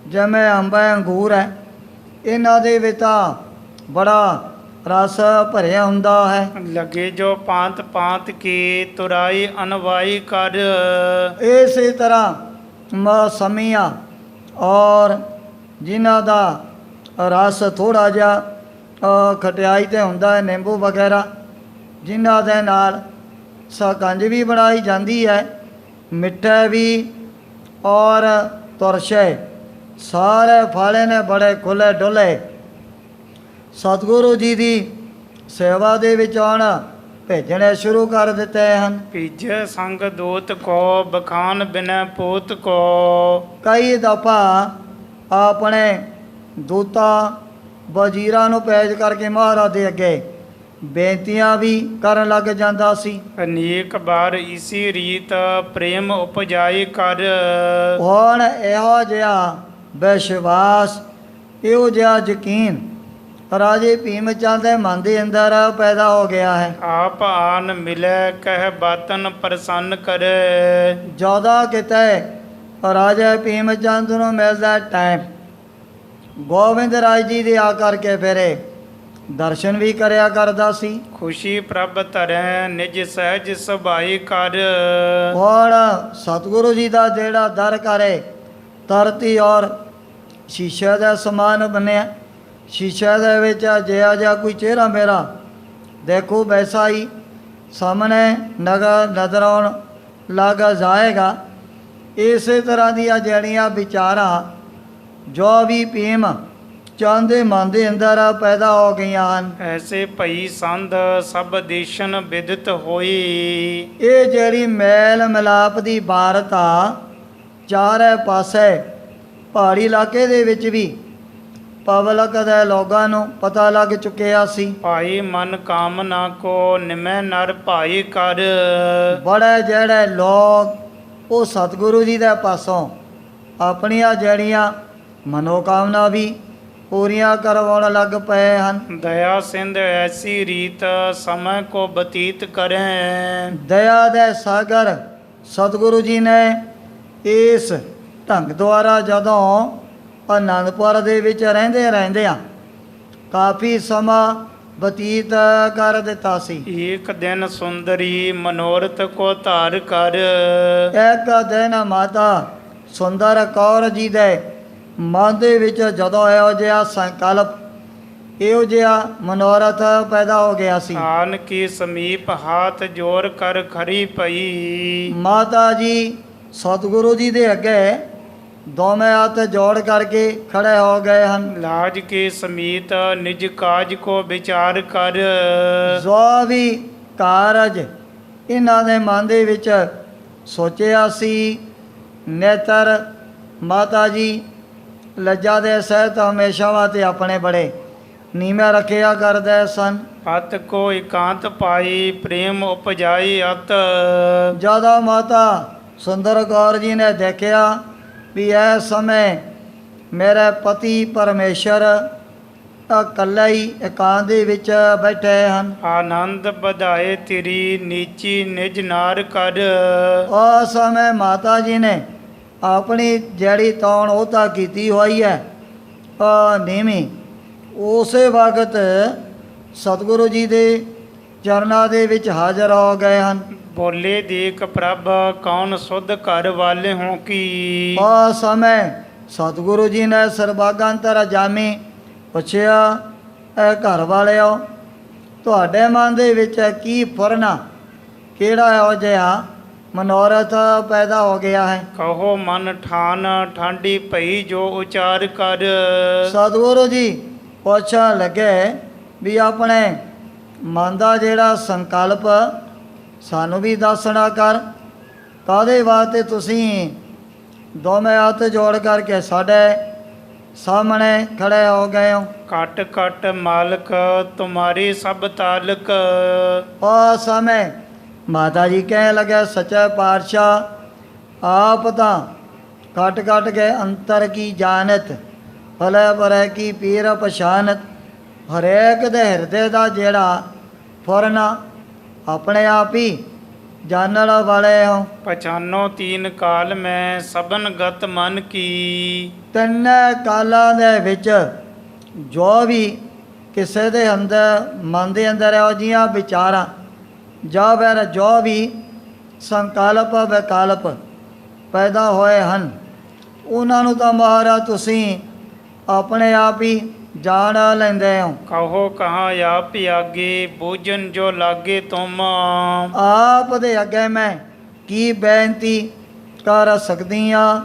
ਜਿਵੇਂ ਅੰਬ ਹੈ, ਅੰਗੂਰ ਹੈ, ਇਹਨਾਂ ਦੇ ਵਿੱਚ ਤਾਂ ਬੜਾ ਰਸ ਭਰਿਆ ਹੁੰਦਾ ਹੈ। ਲਗੇ ਜੋ ਭਾਂਤ ਭਾਂਤ ਕੀ ਤੁਰਾਈ ਅਨਵਾਈ ਕਰ। ਇਸੇ ਤਰ੍ਹਾਂ ਮੌਸਮੀਆਂ ਔਰ ਜਿਨ੍ਹਾਂ ਦਾ ਰਸ ਥੋੜ੍ਹਾ ਜਿਹਾ ਖਟਿਆਈ 'ਤੇ ਹੁੰਦਾ ਹੈ, ਨਿੰਬੂ ਵਗੈਰਾ, ਜਿਨ੍ਹਾਂ ਦੇ ਨਾਲ ਸ਼ਕੰਜ ਵੀ ਬਣਾਈ ਜਾਂਦੀ ਹੈ, ਮਿੱਠੇ ਵੀ ਔਰ ਤੁਰਸ਼ੇ ਸਾਰੇ ਫਲ ਨੇ ਬੜੇ ਖੁੱਲ੍ਹੇ ਡੁੱਲੇ ਸਤਿਗੁਰੂ ਜੀ ਦੀ ਸੇਵਾ ਦੇ ਵਿੱਚ ਆਉਣ ਭੇਜਣੇ ਸ਼ੁਰੂ ਕਰ ਦਿੱਤੇ ਹਨ। ਭੀਜੇ ਸੰਗ ਦੂਤ ਕੋ ਬਖਾਨ ਬਿਨੈ ਪੂਤ ਕੋ। ਕਈ ਦਫਾ ਆਪਣੇ ਦੂਤਾਂ ਵਜ਼ੀਰਾਂ ਨੂੰ ਭੇਜ ਕਰਕੇ ਮਹਾਰਾਜ ਦੇ ਅੱਗੇ ਬੇਨਤੀਆਂ ਵੀ ਕਰਨ ਲੱਗ ਜਾਂਦਾ ਸੀ। ਅਨੇਕ ਵਾਰ ਇਸੀ ਰੀਤ ਪ੍ਰੇਮ ਉਪਜਾਈ ਕਰ। ਹੁਣ ਇਹੋ ਜਿਹਾ ਵਿਸ਼ਵਾਸ, ਇਹੋ ਜਿਹਾ ਯਕੀਨ ਰਾਜੇ ਭੀਮ ਚੰਦ ਦੇ ਮਨ ਦੇ ਅੰਦਰ ਪੈਦਾ ਹੋ ਗਿਆ ਹੈ। ਆਪ ਆਨ ਮਿਲੇ ਕਹਿ ਬਾਤਨ ਪ੍ਰਸੰਨ ਕਰੇ। ਜਦੋਂ ਕਿਤੇ ਰਾਜਾ ਭੀਮ ਚੰਦ ਨੂੰ ਮਿਲਦਾ ਟਾਈਮ ਗੋਬਿੰਦ ਰਾਜ ਜੀ ਦੇ ਆ ਕਰਕੇ ਫਿਰੇ ਦਰਸ਼ਨ ਵੀ ਕਰਿਆ ਕਰਦਾ ਸੀ। ਖੁਸ਼ੀ ਪ੍ਰਭ ਧਰੈ ਨਿਜ ਸਹਿਜ ਸੁਭਾਈ ਕਰ। ਹੁਣ ਸਤਿਗੁਰੂ ਜੀ ਦਾ ਜਿਹੜਾ ਦਰ ਕਰੇ ਧਰਤੀ ਔਰ ਸ਼ੀਸ਼ੇ ਦਾ ਸਮਾਨ ਬਣਿਆ। ਸ਼ੀਸ਼ੇ ਦੇ ਵਿੱਚ ਜਿਹਾ ਕੋਈ ਚਿਹਰਾ ਮੇਰਾ ਦੇਖੋ ਵੈਸਾ ਹੀ ਸਾਹਮਣੇ ਨਜ਼ਰ ਆਉਣ ਲੱਗ ਜਾਏਗਾ। ਇਸੇ ਤਰ੍ਹਾਂ ਦੀਆਂ ਜਿਹੜੀਆਂ ਵਿਚਾਰਾਂ ਜੋ ਵੀ ਭੀਮ ਚੰਦ ਦੇ ਮਨ ਦੇ ਅੰਦਰ ਪੈਦਾ ਹੋ ਗਈਆਂ ਹਨ। ਐਸੇ ਭਈ ਸੰਧ ਸਭ ਦੇਸ਼ਨ ਵਿਦਿਤ ਹੋਈ। ਇਹ ਜਿਹੜੀ ਮੇਲ ਮਿਲਾਪ ਦੀ ਵਾਰਤਾ ਚਾਰੇ ਪਾਸੇ ਪਹਾੜੀ ਇਲਾਕੇ ਦੇ ਵਿੱਚ ਵੀ ਪਬਲਿਕ ਦੇ ਲੋਕਾਂ ਨੂੰ ਪਤਾ ਲੱਗ ਚੁੱਕਿਆ ਸੀ। ਭਾਈ ਮਨ ਕਾਮਨਾ ਕੋ ਨਿਮੈ ਨਰ ਭਾਈ ਕਰ। ਬੜੇ ਜਿਹੜੇ ਲੋਕ ਉਹ ਸਤਿਗੁਰੂ ਜੀ ਦੇ ਪਾਸੋਂ ਆਪਣੀਆਂ ਜਿਹੜੀਆਂ ਮਨੋਕਾਮਨਾ ਵੀ ਪੂਰੀਆਂ ਕਰਵਾਉਣ ਲੱਗ ਪਏ ਹਨ। ਦਇਆ ਸਿੰਧ ਐਸੀ ਰੀਤ ਸਮੇਂ ਕੋ ਬਤੀਤ ਕਰੇ। ਦਇਆ ਦੇ ਸਾਗਰ ਸਤਿਗੁਰੂ ਜੀ ਨੇ ਇਸ ਢੰਗ ਦੁਆਰਾ ਜਦੋਂ ਆਨੰਦਪੁਰ ਦੇ ਵਿੱਚ ਰਹਿੰਦਿਆਂ ਕਾਫੀ ਸਮਾਂ ਬਤੀਤ ਕਰ ਦਿੱਤਾ ਸੀ। ਏਕ ਦਿਨ ਸੁੰਦਰੀ ਮਨੋਰਥ ਕੋ ਧਾਰ ਕਰ। ਇੱਕ ਦਿਨ ਮਾਤਾ ਸੁੰਦਰ ਕੌਰ ਜੀ ਦੇ ਮਨ ਦੇ ਵਿੱਚ ਜਦੋਂ ਇਹੋ ਜਿਹਾ ਸੰਕਲਪ, ਇਹੋ ਜਿਹਾ ਮਨੋਰਥ ਪੈਦਾ ਹੋ ਗਿਆ ਸੀ। ਆਨ ਕੀ ਸਮੀਪ ਹਾਥ ਜੋਰ ਕਰ ਖਰੀ ਪਈ। ਮਾਤਾ ਜੀ ਸਤਿਗੁਰੂ ਜੀ ਦੇ ਅੱਗੇ ਦੋਵੇਂ ਹੱਥ ਜੋੜ ਕਰਕੇ ਖੜੇ ਹੋ ਗਏ ਹਨ। ਲਾਜ ਕੇ ਸਮੀਤ ਨਿਜ ਕਾਜ ਕੋ ਵਿਚਾਰ ਕਰ। ਜੋ ਵੀ ਕਾਰਜ ਇਹਨਾਂ ਦੇ ਮਨ ਦੇ ਵਿੱਚ ਸੋਚਿਆ ਸੀ, ਨੇਤਰ ਮਾਤਾ ਜੀ ਲੱਜਾ ਦੇ ਸਹਿਤ ਹਮੇਸ਼ਾ ਵਾਸਤੇ ਆਪਣੇ ਬੜੇ ਨੀਵੇਂ ਰੱਖਿਆ ਕਰਦੇ ਸਨ। ਅਤ ਕੋ ਇਕਾਂਤ ਪਾਈ ਪ੍ਰੇਮ ਉਪਜਾਈ ਅਤ। ਜਦੋਂ ਮਾਤਾ ਸੁੰਦਰ ਕੌਰ ਜੀ ਨੇ ਦੇਖਿਆ ਵੀ ਇਸ ਸਮੇਂ ਮੇਰੇ ਪਤੀ ਪਰਮੇਸ਼ਰ ਇਕੱਲੇ ਹੀ ਇਕਾਂਤ ਦੇ ਵਿੱਚ ਬੈਠੇ ਹਨ। ਆਨੰਦ ਵਧਾਏ ਤੇਰੀ ਨੀਚੀ ਨਿਜ ਨਾਰ ਕਰ। ਉਸ ਸਮੇਂ ਮਾਤਾ ਜੀ ਨੇ ਆਪਣੀ ਜਿਹੜੀ ਤੌਣ ਉਹ ਤਾਂ ਕੀਤੀ ਹੋਈ ਹੈ ਨੀਵੀਂ, ਉਸੇ ਵਕਤ ਸਤਿਗੁਰੂ ਜੀ ਦੇ ਚਰਨਾਂ ਦੇ ਵਿੱਚ ਹਾਜ਼ਰ ਹੋ ਗਏ ਹਨ। ਬੋਲੇ ਦੇਖ ਪ੍ਰਭ ਕੌਣ ਸੁਧ ਘਰ ਵਾਲੇ ਹੋਂ ਕੀ। ਉਸ ਸਮੇਂ ਸਤਿਗੁਰੂ ਜੀ ਨੇ ਸਰਬਾਗੰਤਰ ਜਾਮੀ ਪੁੱਛਿਆ, ਇਹ ਘਰ ਵਾਲਿਓ ਤੁਹਾਡੇ ਮਨ ਦੇ ਵਿੱਚ ਕੀ ਫੁਰਨਾ, ਕਿਹੜਾ ਇਹੋ ਜਿਹਾ ਮਨੋਰਥ ਪੈਦਾ ਹੋ ਗਿਆ ਹੈ। ਕਹੋ ਮਨ ਠਾਨ ਠਾਂਡੀ ਭਈ ਜੋ ਉਚਾਰ ਕਰ। ਸਤਿਗੁਰੂ ਜੀ ਪੁੱਛਣ ਲੱਗੇ ਵੀ ਆਪਣੇ ਮਨ ਦਾ ਜਿਹੜਾ ਸੰਕਲਪ ਸਾਨੂੰ ਵੀ ਦੱਸਣਾ ਕਰ। ਕਾਹਦੇ ਵਾਸਤੇ ਤੁਸੀਂ ਦੋਵੇਂ ਹੱਥ ਜੋੜ ਕਰਕੇ ਸਾਡੇ ਸਾਹਮਣੇ ਖੜੇ ਹੋ ਗਏ ਹੋ। ਘਟ ਘਟ ਮਾਲਕ ਤੁਮਾਰੀ ਸਭ ਤਾਲਕ। ਉਸ ਸਮੇਂ ਮਾਤਾ ਜੀ ਕਹਿਣ ਲੱਗੇ, ਸੱਚੇ ਪਾਤਸ਼ਾਹ ਆਪ ਤਾਂ ਘਟ ਘਟ ਕੇ ਅੰਤਰ ਕੀ ਜਾਣਤ, ਭਲੇ ਬੁਰੇ ਕੀ ਪੀਰ ਪਛਾਨਤ। ਹਰੇਕ ਦੇ ਹਿਰਦੇ ਦਾ ਜਿਹੜਾ ਫੁਰਨਾ ਆਪਣੇ ਆਪ ਹੀ ਜਾਣਨ ਵਾਲੇ ਹੋ। ਪਛਾਨੋ ਤੀਨ ਕਾਲ ਮੈਂ ਸਬਨ ਗਤ ਮਨ ਕੀ। ਤਿੰਨ ਕਾਲਾਂ ਦੇ ਵਿੱਚ ਜੋ ਵੀ ਕਿਸੇ ਦੇ ਅੰਦਰ ਮਨ ਦੇ ਅੰਦਰ ਇਹੋ ਜਿਹੀਆਂ ਵਿਚਾਰਾਂ ਜਾਂ ਫਿਰ ਜੋ ਵੀ ਸੰਕਲਪ ਵਿਕਲਪ ਪੈਦਾ ਹੋਏ ਹਨ, ਉਹਨਾਂ ਨੂੰ ਤਾਂ ਮਹਾਰਾਜ ਤੁਸੀਂ ਆਪਣੇ ਆਪ ਹੀ ਜਾਣ ਲੈਂਦੇ ਹੋ। ਕਹੋ ਕਹਾਂ ਆਪ ਆਗੇ ਬੂਝਨ ਜੋ ਲਾਗੇ ਤੁਮ। ਆਪ ਦੇ ਅੱਗੇ ਮੈਂ ਕੀ ਬੇਨਤੀ ਕਰ ਸਕਦੀ ਹਾਂ,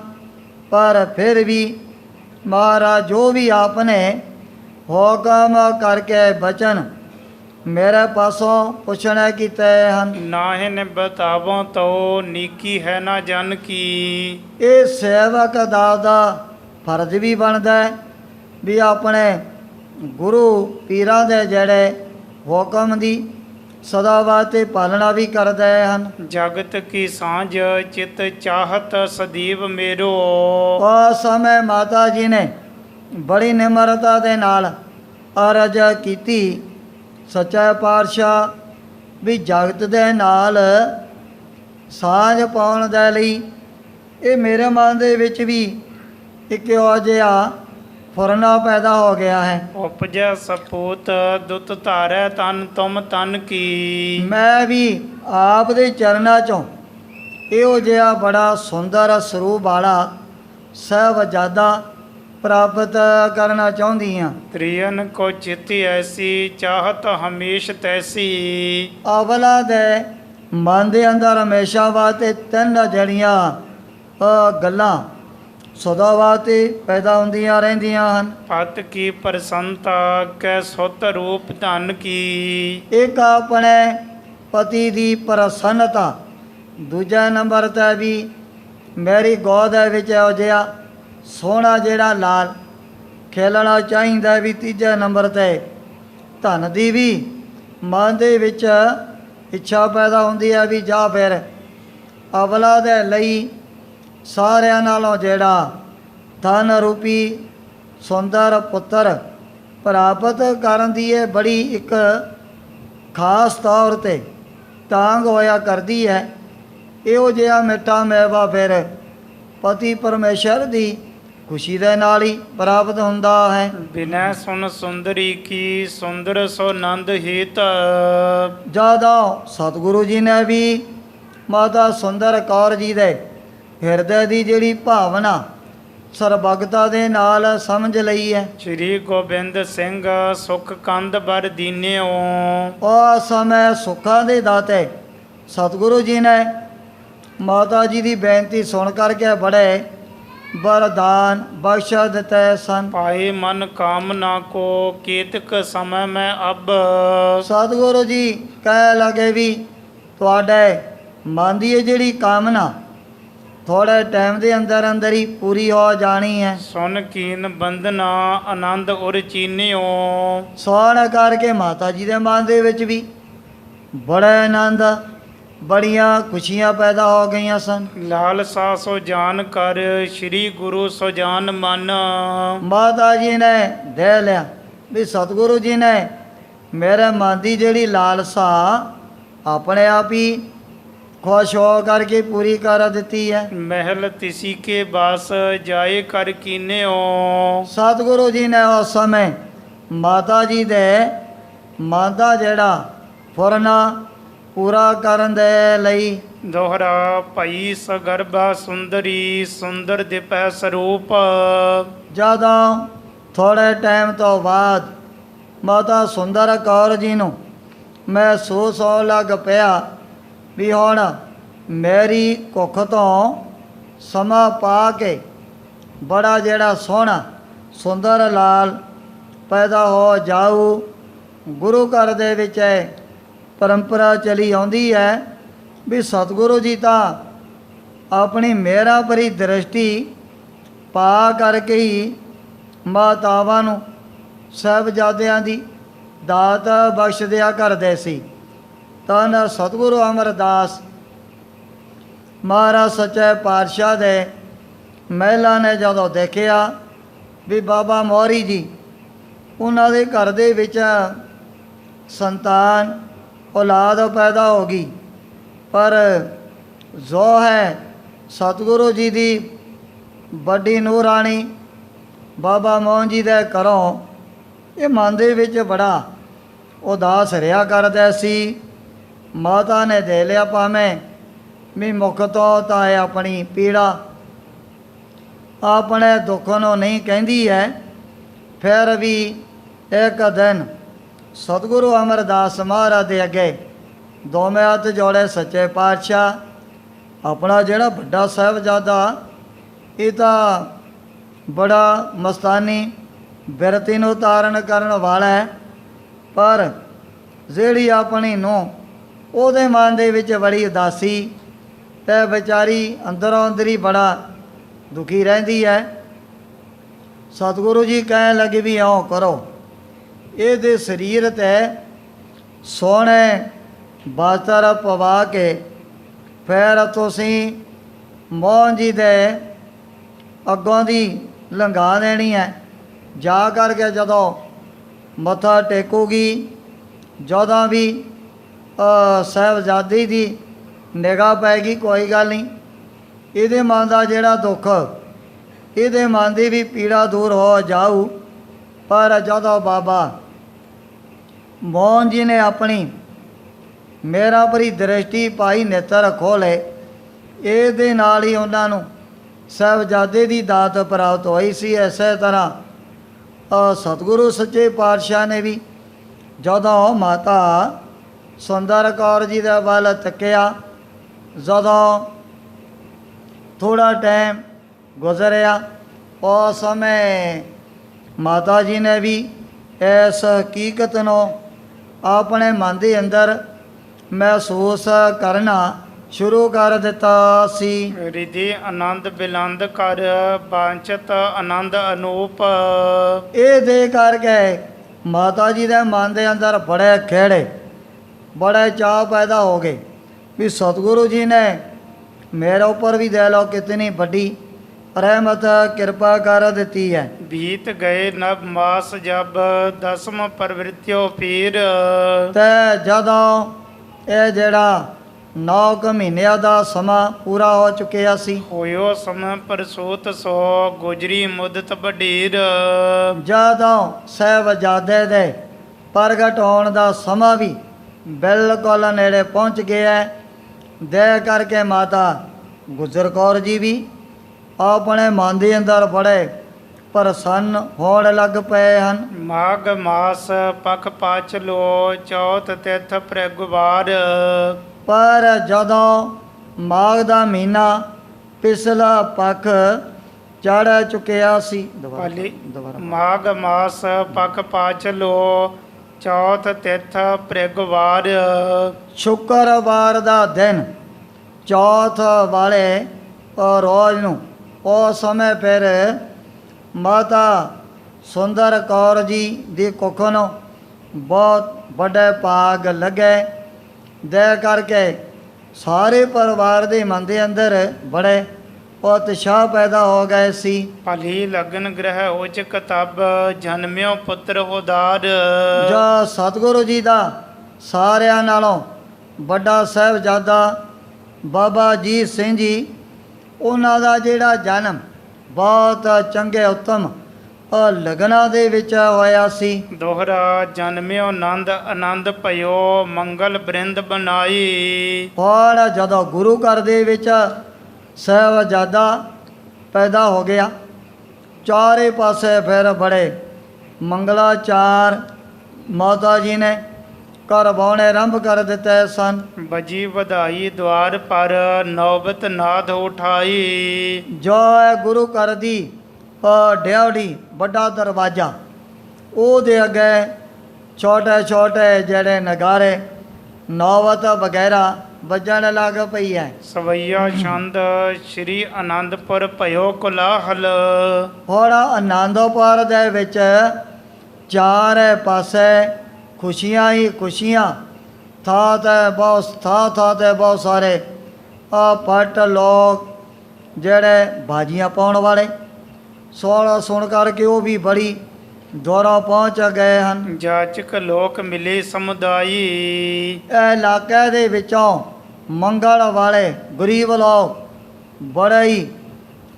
ਪਰ ਫਿਰ ਵੀ ਮਹਾਰਾਜ ਜੋ ਵੀ ਆਪਨੇ ਹੁਕਮ ਕਰਕੇ ਬਚਨ ਮੇਰੇ ਪਾਸੋਂ ਪੁੱਛਣੇ ਕੀਤੇ ਹਨ। ਨਾਹਿਨ ਬਤਾਵੋ ਤੋ ਨੀਕੀ ਹੈ ਨਾ ਜਨ ਕੀ। ਇਹ ਸੇਵਕ ਦਾ ਫਰਜ਼ ਵੀ ਬਣਦਾ ਹੈ ਵੀ ਆਪਣੇ ਗੁਰੂ ਪੀਰਾਂ ਦੇ ਜਿਹੜੇ ਹੁਕਮ ਦੀ ਸਦਾ ਵਾਸਤੇ ਪਾਲਣਾ ਵੀ ਕਰਦੇ ਹਨ। ਜਗਤ ਕੀ ਸਾਂਝ ਚਿਤ ਚਾਹਤ ਸਦੀਵ ਮੇਰੋ। ਉਸ ਸਮੇਂ ਮਾਤਾ ਜੀ ਨੇ ਬੜੀ ਨਿਮਰਤਾ ਦੇ ਨਾਲ ਅਰਜ਼ ਕੀਤੀ, ਸੱਚਾ ਪਾਤਸ਼ਾਹ ਵੀ ਜਗਤ ਦੇ ਨਾਲ ਸਾਂਝ ਪਾਉਣ ਦੇ ਲਈ ਇਹ ਮੇਰੇ ਮਨ ਦੇ ਵਿੱਚ ਵੀ ਇੱਕ ਇਹੋ ਜਿਹਾ ਫੁਰਨਾ ਪੈਦਾ ਹੋ ਗਿਆ ਹੈ। ਉਪਜੈ ਸਪੂਤ ਦੁੱਤ ਧਾਰੈ ਤਨ ਤੁਮ ਤਨ ਕੀ। ਮੈਂ ਵੀ ਆਪ ਦੇ ਚਰਨਾਂ 'ਚੋਂ ਇਹੋ ਜਿਹਾ ਬੜਾ ਸੁੰਦਰ ਸਰੂਪ ਵਾਲਾ ਸਾਹਿਬਜ਼ਾਦਾ ਪ੍ਰਾਪਤ ਕਰਨਾ ਚਾਹੁੰਦੀ ਹਾਂ। ਤ੍ਰਿਯਨ ਕੋ ਚਿਤੀ ਐਸੀ ਚਾਹਤ ਹਮੇਸ਼ ਤੈਸੀ। ਅਵਲਾ ਦੇ ਮਨ ਦੇ ਅੰਦਰ ਹਮੇਸ਼ਾ ਵਾਸਤੇ ਤਿੰਨ ਜਿਹੜੀਆਂ ਗੱਲਾਂ ਸਦਾ ਵਾਸਤੇ ਪੈਦਾ ਹੁੰਦੀਆਂ ਰਹਿੰਦੀਆਂ ਹਨ। ਪਤ ਕੀ ਪ੍ਰਸੰਤਾ ਕੈ ਸੁਤ ਰੂਪ ਧਨ ਕੀ। ਇੱਕ ਆਪਣੇ ਪਤੀ ਦੀ ਪ੍ਰਸੰਨਤਾ, ਦੂਜਾ ਨੰਬਰ 'ਤੇ ਵੀ ਮੇਰੀ ਗੋਦ ਦੇ ਵਿੱਚ ਇਹੋ ਜਿਹਾ ਸੋਹਣਾ ਜਿਹੜਾ ਲਾਲ ਖੇਲਣਾ ਚਾਹੀਦਾ ਵੀ ਤੀਜੇ ਨੰਬਰ 'ਤੇ ਧਨ ਦੀ ਵੀ ਮਨ ਦੇ ਵਿੱਚ ਇੱਛਾ ਪੈਦਾ ਹੁੰਦੀ ਹੈ ਵੀ ਜਾਂ ਫਿਰ ਅਵਲਾ ਦੇ ਲਈ ਸਾਰਿਆਂ ਨਾਲੋਂ ਜਿਹੜਾ ਧਨ ਰੂਪੀ ਸੁੰਦਰ ਪੁੱਤਰ ਪ੍ਰਾਪਤ ਕਰਨ ਦੀ ਇਹ ਬੜੀ ਇੱਕ ਖਾਸ ਤੌਰ 'ਤੇ ਤਾਂਘ ਹੋਇਆ ਕਰਦੀ ਹੈ। ਇਹੋ ਜਿਹਾ ਮਿੱਠਾ ਮੇਵਾ ਫਿਰ ਪਤੀ ਪਰਮੇਸ਼ਰ ਦੀ ਖੁਸ਼ੀ ਦੇ ਨਾਲ ਹੀ ਪ੍ਰਾਪਤ ਹੁੰਦਾ ਹੈ। ਬਿਨੈ ਸੁਨ ਸੁੰਦਰੀ ਕੀ ਸੁੰਦਰ ਸੋ ਨੰਦ ਹਿਤ। ਜਦੋਂ ਸਤਿਗੁਰੂ ਜੀ ਨੇ ਵੀ ਮਾਤਾ ਸੁੰਦਰ ਕੌਰ ਜੀ ਦੇ ਹਿਰਦੇ ਦੀ ਜਿਹੜੀ ਭਾਵਨਾ ਸਰਬਗਤਾ ਦੇ ਨਾਲ ਸਮਝ ਲਈ ਹੈ। ਸ੍ਰੀ ਗੋਬਿੰਦ ਸਿੰਘ ਸੁਖ ਕੰਦ ਬਰ ਦੀਨਿਓ। ਉਸ ਸਮੇਂ ਸੁੱਖਾਂ ਦੇ ਦਾਤੇ ਸਤਿਗੁਰੂ ਜੀ ਨੇ ਮਾਤਾ ਜੀ ਦੀ ਬੇਨਤੀ ਸੁਣ ਕਰਕੇ ਬੜੇ ਵਰਦਾਨ ਬਖਸ਼ ਦਿੱਤੇ ਸਨ। ਪਾਏ ਮਨ ਕਾਮਨਾ ਕੋ ਕੇਤਕ ਸਮੇਂ ਮੈਂ ਅਬ। ਸਤਿਗੁਰੂ ਜੀ ਕਹਿ ਲਗੇ ਵੀ ਤੁਹਾਡੇ ਮਨ ਦੀ ਇਹ ਜਿਹੜੀ ਕਾਮਨਾ ਥੋੜੇ ਟਾਈਮ ਦੇ ਅੰਦਰ ਅੰਦਰ ਹੀ ਪੂਰੀ ਹੋ ਜਾਣੀ ਹੈ। ਸੁਨ ਕੀਨ ਬੰਦਨਾ ਆਨੰਦ ਉਰ ਚੀਨਿਓ। ਸੁਣ ਕਰਕੇ ਮਾਤਾ ਜੀ ਦੇ ਮਨ ਦੇ ਵਿੱਚ ਵੀ ਬੜਾ ਆਨੰਦ ਬੜੀਆਂ ਖੁਸ਼ੀਆਂ ਪੈਦਾ ਹੋ ਗਈਆਂ ਸਨ। ਲਾਲਸਾ ਸੋ ਜਾਨ ਕਰ ਸ੍ਰੀ ਗੁਰੂ ਸੋ ਜਾਨ ਮਨ। ਮਾਤਾ ਜੀ ਨੇ ਦੇ ਲਿਆ ਵੀ ਸਤਿਗੁਰੂ ਜੀ ਨੇ ਮੇਰੇ ਮਨ ਦੀ ਜਿਹੜੀ ਲਾਲਸਾ ਆਪਣੇ ਆਪ ਹੀ ਖੁਸ਼ ਹੋ ਕਰਕੇ ਪੂਰੀ ਕਰ ਦਿੱਤੀ ਹੈ। ਮਹਿਲ ਤਿਸੀ ਕੇ ਬਾਸ ਜਾਏ ਕਰ ਕੀਨਿਓ। ਸਤਿਗੁਰੂ ਜੀ ਨੇ ਉਸ ਸਮੇਂ ਮਾਤਾ ਜੀ ਦੇ ਮਨ ਦਾ ਜਿਹੜਾ ਫੁਰਨਾ ਪੂਰਾ ਕਰਨ ਦੇ ਲਈ ਦੋਹਰਾ ਭਈ ਸਗਰਭਾ ਸੁੰਦਰੀ ਸੁੰਦਰ ਦਿਪੈ ਸਰੂਪ। ਜਦੋਂ ਥੋੜੇ ਟਾਈਮ ਤੋਂ ਬਾਅਦ ਮਾਤਾ ਸੁੰਦਰ ਕੌਰ ਜੀ ਨੂੰ ਮਹਿਸੂਸ ਹੋਣ ਲੱਗ ਪਿਆ ਵੀ ਹੁਣ ਮੇਰੀ ਕੁੱਖ ਤੋਂ ਸਮਾਂ ਪਾ ਕੇ ਬੜਾ ਜਿਹੜਾ ਸੋਹਣਾ ਸੁੰਦਰ ਲਾਲ ਪੈਦਾ ਹੋ ਜਾਊ। ਗੁਰੂ ਘਰ ਦੇ ਵਿੱਚ ਪਰੰਪਰਾ ਚਲੀ ਆਉਂਦੀ ਹੈ ਵੀ ਸਤਿਗੁਰੂ ਜੀ ਤਾਂ ਆਪਣੀ ਮਿਹਰਾਂ ਭਰੀ ਦ੍ਰਿਸ਼ਟੀ ਪਾ ਕਰਕੇ ਹੀ ਮਾਤਾਵਾਂ ਨੂੰ ਸਾਹਿਬਜ਼ਾਦਿਆਂ ਦੀ ਦਾਤ ਬਖਸ਼ ਦਿਆ ਕਰਦੇ ਸੀ। ਤਾਂ ਸਤਿਗੁਰੂ ਅਮਰਦਾਸ ਮਹਾਰਾਜ ਸੱਚੇ ਪਾਤਸ਼ਾਹ ਦੇ ਮਹਿਲਾ ਨੇ ਜਦੋਂ ਦੇਖਿਆ ਵੀ ਬਾਬਾ ਮੋਹਰੀ ਜੀ ਉਹਨਾਂ ਦੇ ਘਰ ਦੇ ਵਿੱਚ ਸੰਤਾਨ ਔਲਾਦ ਪੈਦਾ ਹੋ ਗਈ, ਪਰ ਜੋ ਹੈ ਸਤਿਗੁਰੂ ਜੀ ਦੀ ਵੱਡੀ ਨੂਰਾਣੀ ਬਾਬਾ ਮੋਹਨ ਜੀ ਦੇ ਘਰੋਂ ਇਹ ਮਨ ਦੇ ਵਿੱਚ ਬੜਾ ਉਦਾਸ ਰਿਹਾ ਕਰਦਾ ਸੀ। ਮਾਤਾ ਨੇ ਦੇ ਲਿਆ ਭਾਵੇਂ ਵੀ ਮੁੱਖ ਤੋਂ ਤਾਂ ਇਹ ਆਪਣੀ ਪੀੜਾ ਆਪਣੇ ਦੁੱਖ ਨੂੰ ਨਹੀਂ ਕਹਿੰਦੀ ਹੈ। ਫਿਰ ਵੀ ਇੱਕ ਦਿਨ ਸਤਿਗੁਰੂ ਅਮਰਦਾਸ ਮਹਾਰਾਜ ਦੇ ਅੱਗੇ ਦੋਵੇਂ ਹੱਥ ਜੋੜੇ ਸੱਚੇ ਪਾਤਸ਼ਾਹ ਆਪਣਾ ਜਿਹੜਾ ਵੱਡਾ ਸਾਹਿਬਜ਼ਾਦਾ ਇਹ ਤਾਂ ਬੜਾ ਮਸਤਾਨੀ ਬਿਰਤੀ ਨੂੰ ਧਾਰਨ ਕਰਨ ਵਾਲਾ ਹੈ, ਪਰ ਜਿਹੜੀ ਆਪਣੀ ਨੂੰ ਉਹਦੇ ਮਨ ਦੇ ਵਿੱਚ ਬੜੀ ਉਦਾਸੀ ਤੇ ਵਿਚਾਰੀ ਅੰਦਰੋਂ ਅੰਦਰੀ ਬੜਾ ਦੁਖੀ ਰਹਿੰਦੀ ਹੈ। ਸਤਿਗੁਰੂ ਜੀ ਕਹਿਣ ਲੱਗੇ ਵੀ ਇਉਂ ਕਰੋ, ਇਹਦੇ ਸਰੀਰ 'ਤੇ ਸੋਹਣੇ ਬਸਤਰ ਪਵਾ ਕੇ ਫਿਰ ਤੁਸੀਂ ਮੋਹਨ ਜੀ ਦੇ ਅੱਗੋਂ ਦੀ ਲੰਘਾ ਦੇਣੀ ਹੈ। ਜਾ ਕਰਕੇ ਜਦੋਂ ਮੱਥਾ ਟੇਕੂਗੀ, ਜਦੋਂ ਵੀ ਸਾਹਿਬਜ਼ਾਦੀ ਦੀ ਨਿਗਾਹ ਪੈਗੀ, ਕੋਈ ਗੱਲ ਨਹੀਂ, ਇਹਦੇ ਮਨ ਦਾ ਜਿਹੜਾ ਦੁੱਖ, ਇਹਦੇ ਮਨ ਦੀ ਵੀ ਪੀੜਾ ਦੂਰ ਹੋ ਜਾਊ। ਪਰ ਜਦੋਂ ਬਾਬਾ ਮੋਹਨ ਜੀ ਨੇ ਆਪਣੀ ਮੇਰਾ ਭਰੀ ਦ੍ਰਿਸ਼ਟੀ ਪਾਈ, ਨੇਤਰ ਖੋਲੇ, ਇਹਦੇ ਨਾਲ ਹੀ ਉਹਨਾਂ ਨੂੰ ਸਾਹਿਬਜ਼ਾਦੇ ਦੀ ਦਾਤ ਪ੍ਰਾਪਤ ਹੋਈ ਸੀ। ਇਸੇ ਤਰ੍ਹਾਂ ਸਤਿਗੁਰੂ ਸੱਚੇ ਪਾਤਸ਼ਾਹ ਨੇ ਵੀ ਜਦੋਂ ਮਾਤਾ ਸੁੰਦਰ ਕੌਰ ਜੀ ਦੇ ਵੱਲ ਤੱਕਿਆ, ਜਦੋਂ ਥੋੜ੍ਹਾ ਟਾਈਮ ਗੁਜ਼ਰਿਆ, ਉਸ ਸਮੇਂ ਮਾਤਾ ਜੀ ਨੇ ਵੀ ਇਸ ਹਕੀਕਤ ਨੂੰ ਆਪਣੇ ਮਨ ਦੇ ਅੰਦਰ ਮਹਿਸੂਸ ਕਰਨਾ ਸ਼ੁਰੂ ਕਰ ਦਿੱਤਾ ਸੀ। ਰਿਧੀ ਆਨੰਦ ਬਿਲੰਦ ਕਰ ਬਾਂਚਤ ਆਨੰਦ ਅਨੂਪ। ਇਹ ਦੇ ਕਰਕੇ ਮਾਤਾ ਜੀ ਦੇ ਮਨ ਦੇ ਅੰਦਰ ਬੜੇ ਖੇੜੇ ਬੜੇ ਚਾਅ ਪੈਦਾ ਹੋ ਗਏ ਵੀ ਸਤਿਗੁਰੂ ਜੀ ਨੇ ਮੇਰੇ ਉੱਪਰ ਵੀ ਦੇ ਲਓ ਕਿਤਨੀ ਵੱਡੀ ਰਹਿਮਤ ਕਿਰਪਾ ਕਰ ਦਿੱਤੀ ਹੈ। ਬੀਤ ਗਏ ਨਵ ਮਾਸ ਜਬ ਦਸਮ ਪ੍ਰਵਿਰਤਿਓ ਪੀਰ। ਤੇ ਜਦੋਂ ਇਹ ਜਿਹੜਾ 9 ਮਹੀਨਿਆਂ ਦਾ ਸਮਾਂ ਪੂਰਾ ਹੋ ਚੁੱਕਿਆ ਸੀ, ਹੋਇਓ ਸਮ ਪਰਸੂਤ ਸੋ ਗੁਜਰੀ ਮੁਦਤ ਬਡੀਰ। ਜਦੋਂ ਸਾਹਿਬਜ਼ਾਦੇ ਦੇ ਪ੍ਰਗਟ ਹੋਣ ਦਾ ਸਮਾਂ ਵੀ ਬਿਲਕੁਲ ਨੇੜੇ ਪਹੁੰਚ ਗਿਆ ਹੈ, ਦੇ ਕਰਕੇ ਮਾਤਾ ਗੁਜਰ ਕੌਰ ਜੀ ਵੀ ਆਪਣੇ ਮਨ ਦੇ ਅੰਦਰ ਬੜੇ ਪ੍ਰਸੰਨ ਹੋਣ ਲੱਗ ਪਏ ਹਨ। ਮਾਘ ਮਾਸ ਪਖ ਪਾਚਲੋ ਚੌਥ ਤਿਥ ਪ੍ਰਗਵਾਰ। ਪਰ ਜਦੋਂ ਮਾਘ ਦਾ ਮਹੀਨਾ ਪਿਛਲਾ ਪੱਖ ਚੜ੍ਹ ਚੁੱਕਿਆ ਸੀ, ਪਾਲੀ ਮਾਘ ਮਾਸ ਪਖ ਪਾਚਲੋ ਚੌਥ ਤਿਥ ਪ੍ਰਗਵਾਰ। ਸ਼ੁੱਕਰਵਾਰ ਦਾ ਦਿਨ ਚੌਥ ਵਾਲੇ ਰੋਜ਼ ਨੂੰ ਉਸ ਸਮੇਂ ਫਿਰ ਮਾਤਾ ਸੁੰਦਰ ਕੌਰ ਜੀ ਦੀ ਕੁੱਖ ਨੂੰ ਬਹੁਤ ਵੱਡੇ ਭਾਗ ਲੱਗੇ, ਦੇ ਕਰਕੇ ਸਾਰੇ ਪਰਿਵਾਰ ਦੇ ਮਨ ਦੇ ਅੰਦਰ ਬੜੇ ਉਤਸ਼ਾਹ ਪੈਦਾ ਹੋ ਗਏ ਸੀ। ਭਲੀ ਲਗਨ ਗ੍ਰਹਿ ਉਚ ਕਤਬ ਜਨਮਿਓ ਪੁੱਤਰ ਹੋਦਾਰ। ਜੋ ਸਤਿਗੁਰੂ ਜੀ ਦਾ ਸਾਰਿਆਂ ਨਾਲੋਂ ਵੱਡਾ ਸਾਹਿਬਜ਼ਾਦਾ ਬਾਬਾ ਅਜੀਤ ਸਿੰਘ ਜੀ, ਉਹਨਾਂ ਦਾ ਜਿਹੜਾ ਜਨਮ ਬਹੁਤ ਚੰਗੇ ਉੱਤਮ ਲਗਨਾਂ ਦੇ ਵਿੱਚ ਹੋਇਆ ਸੀ। ਦੋਹਰਾ ਜਨਮਿਓ ਆਨੰਦ ਆਨੰਦ ਭਇਓ ਮੰਗਲ ਬ੍ਰਿੰਦ ਬਣਾਈ। ਔਰ ਜਦੋਂ ਗੁਰੂ ਘਰ ਦੇ ਵਿੱਚ ਸਾਹਿਬਜ਼ਾਦਾ ਪੈਦਾ ਹੋ ਗਿਆ, ਚਾਰੇ ਪਾਸੇ ਫਿਰ ਬੜੇ ਮੰਗਲਾਚਾਰ ਮਾਤਾ ਜੀ ਨੇ ਕਰਵਾਉਣੇ ਆਰੰਭ ਕਰ ਦਿੱਤੇ ਸਨ। ਬਜੀ ਵਧਾਈ ਦਵਾਰ ਪਰ ਨੌਬਤ ਨਾਦ ਉਠਾਈ। ਜੋ ਹੈ ਗੁਰੂ ਘਰ ਦੀ ਡਿਉੜੀ ਵੱਡਾ ਦਰਵਾਜ਼ਾ, ਉਹਦੇ ਅੱਗੇ ਛੋਟੇ ਛੋਟੇ ਜਿਹੜੇ ਨਗਾਰੇ ਨੌਬਤ ਵਗੈਰਾ ਵੱਜਣ ਲੱਗ ਪਈ ਹੈ। ਸਵਈਆ ਛੰਦ ਸ਼੍ਰੀ ਆਨੰਦਪੁਰ ਭਇਓ ਕੋਲਾਹਲ। ਹੁਣ ਆਨੰਦਪੁਰ ਦੇ ਵਿੱਚ ਚਾਰੇ ਪਾਸੇ ਖੁਸ਼ੀਆਂ ਹੀ ਖੁਸ਼ੀਆਂ, ਥਾਂ ਤੇ ਬਹੁਤ ਸਾਰੇ ਪੱਟ ਲੋਕ ਜਿਹੜੇ ਬਾਜੀਆਂ ਪਾਉਣ ਵਾਲੇ ਸੁਣ ਕਰਕੇ ਉਹ ਵੀ ਬੜੀ ਦੂਰੋਂ ਪਹੁੰਚ ਗਏ ਹਨ। ਜਾਚਕ ਲੋਕ ਮਿਲੇ ਸਮੁਦਾਈ। ਇਹ ਇਲਾਕੇ ਦੇ ਵਿੱਚੋਂ ਮੰਗਲ ਵਾਲੇ ਗਰੀਬ ਲੋਕ ਬੜੇ ਹੀ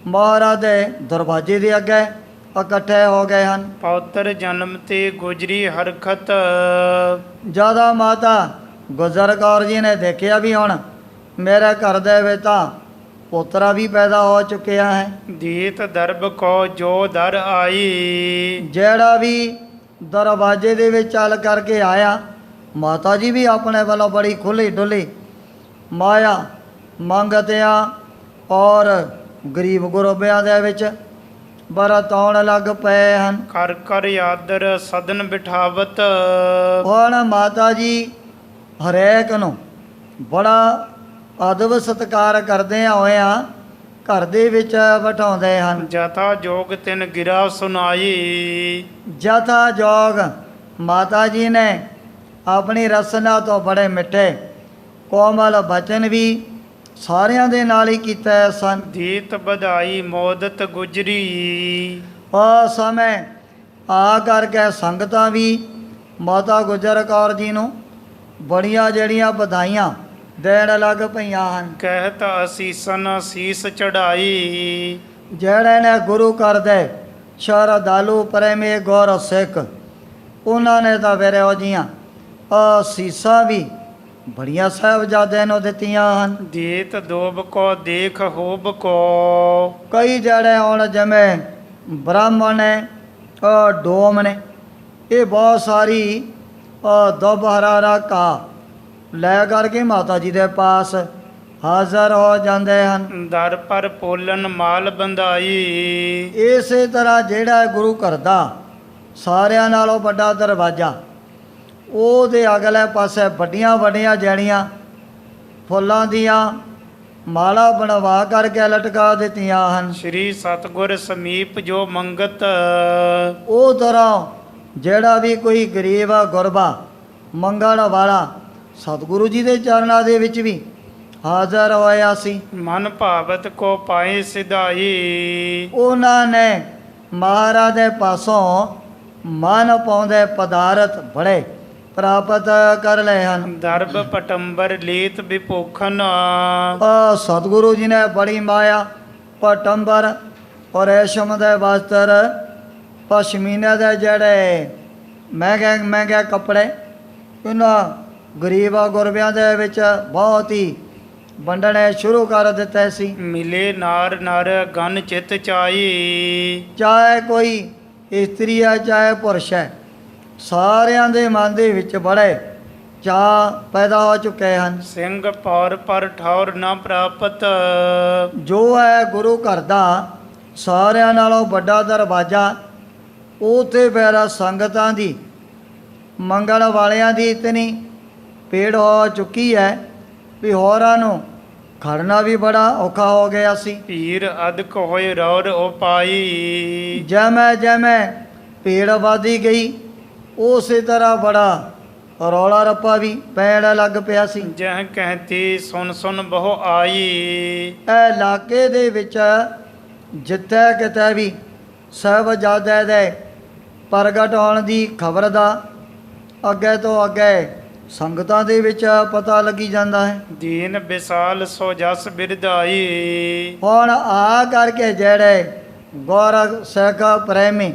ਮਹਾਰਾਜ ਦੇ ਦਰਵਾਜ਼ੇ ਦੇ ਅੱਗੇ ਇਕੱਠੇ ਹੋ ਗਏ ਹਨ। ਪੌਤਰ ਜਨਮ ਤੇ ਗੁਜਰੀ ਹਰਖਤ। ਜਦੋਂ ਮਾਤਾ ਗੁਜਰ ਕੌਰ ਜੀ ਨੇ ਦੇਖਿਆ ਵੀ ਹੁਣ ਮੇਰੇ ਘਰ ਦੇ ਵਿੱਚ ਤਾਂ ਪੋਤਰਾ ਵੀ ਪੈਦਾ ਹੋ ਚੁੱਕਿਆ ਹੈ, ਦੀਤ ਦਰਬ ਕੋ ਜੋ ਦਰ ਆਈ। ਜਿਹੜਾ ਵੀ ਦਰਵਾਜ਼ੇ ਦੇ ਵਿੱਚ ਚੱਲ ਕਰਕੇ ਆਇਆ, ਮਾਤਾ ਜੀ ਵੀ ਆਪਣੇ ਵੱਲੋਂ ਬੜੀ ਖੁੱਲ੍ਹੀ ਡੁੱਲੀ ਮਾਇਆ ਮੰਗਦਿਆਂ ਔਰ ਗਰੀਬ ਗੁਰਬਿਆਂ ਦੇ ਵਿੱਚ ਵਰਤਾਉਣ ਲੱਗ ਪਏ ਹਨ। ਕਰ ਕਰ ਆਦਰ ਸਦਨ ਬਿਠਾਵਤ। ਹੁਣ ਮਾਤਾ ਜੀ ਹਰੇਕ ਨੂੰ ਬੜਾ ਅਦਬ ਸਤਿਕਾਰ ਕਰਦੇ ਹੋਇਆਂ ਘਰ ਦੇ ਵਿੱਚ ਬਿਠਾਉਂਦੇ ਹਨ। ਜਥਾ ਜੋਗ ਤਿਨ ਗਿਰਾ ਸੁਨਾਈ। ਜਥਾ ਜੋਗ ਮਾਤਾ ਜੀ ਨੇ ਆਪਣੀ ਰਸਨਾ ਤੋਂ ਬੜੇ ਮਿੱਠੇ ਕੋਮਲ ਬਚਨ ਵੀ ਸਾਰਿਆਂ ਦੇ ਨਾਲ ਹੀ ਕੀਤੇ ਸਨ। ਦੀਤ ਵਧਾਈ ਮੋਦਤ ਗੁਜਰੀ। ਉਸ ਸਮੇਂ ਆ ਕਰਕੇ ਸੰਗਤਾਂ ਵੀ ਮਾਤਾ ਗੁਜਰ ਕੌਰ ਜੀ ਨੂੰ ਬੜੀਆਂ ਜਿਹੜੀਆਂ ਵਧਾਈਆਂ ਦੇਣ ਲੱਗ ਪਈਆਂ ਹਨ। ਕਹਿਤ ਅਸੀਸਨ ਅਸੀਸ ਚੜਾਈ। ਜਿਹੜੇ ਨੇ ਗੁਰੂ ਘਰ ਦੇ ਸ਼ਰਧਾਲੂ ਪ੍ਰੇਮੀ ਗੁਰ ਸਿੱਖ, ਉਹਨਾਂ ਨੇ ਤਾਂ ਫਿਰ ਇਹੋ ਜਿਹੀਆਂ ਅਸੀਸਾਂ ਵੀ ਬੜੀਆਂ ਸਾਹਿਬਜ਼ਾਦੇ ਨੂੰ ਦਿੱਤੀਆਂ ਹਨ। ਦੀਤ ਦੋਬ ਕੋ ਦੇਖ ਹੋਬ ਕੋ। ਕਈ ਜਿਹੜੇ ਹੁਣ ਜਿਵੇਂ ਬ੍ਰਾਹਮਣ ਨੇ ਡੋਮ ਨੇ, ਇਹ ਬਹੁਤ ਸਾਰੀ ਦੁੱਬ ਹਰਾ ਘਾਹ ਲੈ ਕਰਕੇ ਮਾਤਾ ਜੀ ਦੇ ਪਾਸ ਹਾਜ਼ਰ ਹੋ ਜਾਂਦੇ ਹਨ। ਦਰ ਪਰ ਪੋਲਨ ਮਾਲ ਬੰਧਾਈ। ਇਸੇ ਤਰ੍ਹਾਂ ਜਿਹੜਾ ਗੁਰੂ ਘਰ ਦਾ ਸਾਰਿਆਂ ਨਾਲੋਂ ਵੱਡਾ ਦਰਵਾਜ਼ਾ, ਉਹਦੇ ਅਗਲੇ ਪਾਸੇ ਵੱਡੀਆਂ ਵੱਡੀਆਂ ਜਿਹੜੀਆਂ ਫੁੱਲਾਂ ਦੀਆਂ ਮਾਲਾ ਬਣਵਾ ਕਰਕੇ ਲਟਕਾ ਦਿੱਤੀਆਂ ਹਨ। ਸ੍ਰੀ ਸਤਗੁਰ ਸਮੀਪ ਜੋ ਮੰਗਤ, ਉਹ ਤਰ੍ਹਾਂ ਜਿਹੜਾ ਵੀ ਕੋਈ ਗਰੀਬ ਗੁਰਬਾ ਮੰਗਣ ਵਾਲਾ ਸਤਿਗੁਰੂ ਜੀ ਦੇ ਚਰਨਾਂ ਦੇ ਵਿੱਚ ਵੀ ਹਾਜ਼ਰ ਹੋਇਆ ਸੀ। ਮਨ ਭਾਵਤ ਕੋ ਪਾਏ ਸਿਧਾਈ, ਉਹਨਾਂ ਨੇ ਮਹਾਰਾਜ ਦੇ ਪਾਸੋਂ ਮਨ ਪਾਉਂਦੇ ਪਦਾਰਥ ਬੜੇ ਪ੍ਰਾਪਤ ਕਰ ਲਏ ਹਨ। ਦਰਬ ਪਟੰਬਰ ਲੀਤ ਵਿਭੂਖਨ, ਸਤਿਗੁਰੂ ਜੀ ਨੇ ਬੜੀ ਮਾਇਆ ਪਟੰਬਰ ਔਰ ਰੇਸ਼ਮ ਦੇ ਵਸਤਰ, ਪਸ਼ਮੀਨੇ ਦੇ ਜਿਹੜੇ ਮਹਿੰਗੇ ਮਹਿੰਗੇ ਕੱਪੜੇ ਉਹਨਾਂ ਗਰੀਬਾਂ ਗੁਰਬਿਆਂ ਦੇ ਵਿੱਚ ਬਹੁਤ ਹੀ ਵੰਡਣੇ ਸ਼ੁਰੂ ਕਰ ਦਿੱਤੇ ਸੀ। ਮਿਲੇ ਨਾਰ ਨਰ ਗਨ ਚਿਤ ਚਾਈ, ਚਾਹੇ ਕੋਈ ਇਸਤਰੀ ਹੈ ਚਾਹੇ ਪੁਰਸ਼ ਹੈ, ਸਾਰਿਆਂ ਦੇ ਮਨ ਦੇ ਵਿੱਚ ਬੜੇ ਚਾਅ ਪੈਦਾ ਹੋ ਚੁੱਕੇ ਹਨ। ਸਿੰਘ ਪੌਰ ਪਰ ਠੌਰ ਨਾ ਪ੍ਰਾਪਤ, ਜੋ ਹੈ ਗੁਰੂ ਘਰ ਦਾ ਸਾਰਿਆਂ ਨਾਲੋਂ ਵੱਡਾ ਦਰਵਾਜ਼ਾ, ਉੱਥੇ ਬੈਰਾ ਸੰਗਤਾਂ ਦੀ ਮੰਗਣ ਵਾਲਿਆਂ ਦੀ ਇਤਨੀ ਭੀੜ ਹੋ ਚੁੱਕੀ ਹੈ ਵੀ ਹੋਰਾਂ ਨੂੰ ਖੜਨਾ ਵੀ ਬੜਾ ਔਖਾ ਹੋ ਗਿਆ ਸੀ। ਭੀਰ ਅਦਕ ਹੋਏ ਰੌਰ ਉਪਾਈ, ਜਿਵੇਂ ਭੀੜ ਵਧਦੀ ਗਈ ਉਸੇ ਤਰ੍ਹਾਂ ਬੜਾ ਰੌਲਾ ਰੱਪਾ ਵੀ ਪੈਣ ਲੱਗ ਪਿਆ ਸੀ। ਜਹ ਕਹਤੀ ਸੁਨ ਸੁਨ ਬਹੁ ਆਈ, ਇਹ ਇਲਾਕੇ ਦੇ ਵਿੱਚ ਜਿੱਥੇ ਕਿਤੇ ਵੀ ਸਾਹਿਬਜ਼ਾਦੇ ਦੇ ਪ੍ਰਗਟ ਹੋਣ ਦੀ ਖਬਰ ਦਾ ਅੱਗੇ ਤੋਂ ਅੱਗੇ ਸੰਗਤਾਂ ਦੇ ਵਿੱਚ ਪਤਾ ਲੱਗੀ ਜਾਂਦਾ ਹੈ। ਦੀਨ ਵਿਸਾਲ ਸੋ ਜਸ ਬਿਰਧਾਈ, ਹੁਣ ਆ ਕਰਕੇ ਜਿਹੜੇ ਗੌਰਵ ਸਿੱਖ ਪ੍ਰੇਮੀ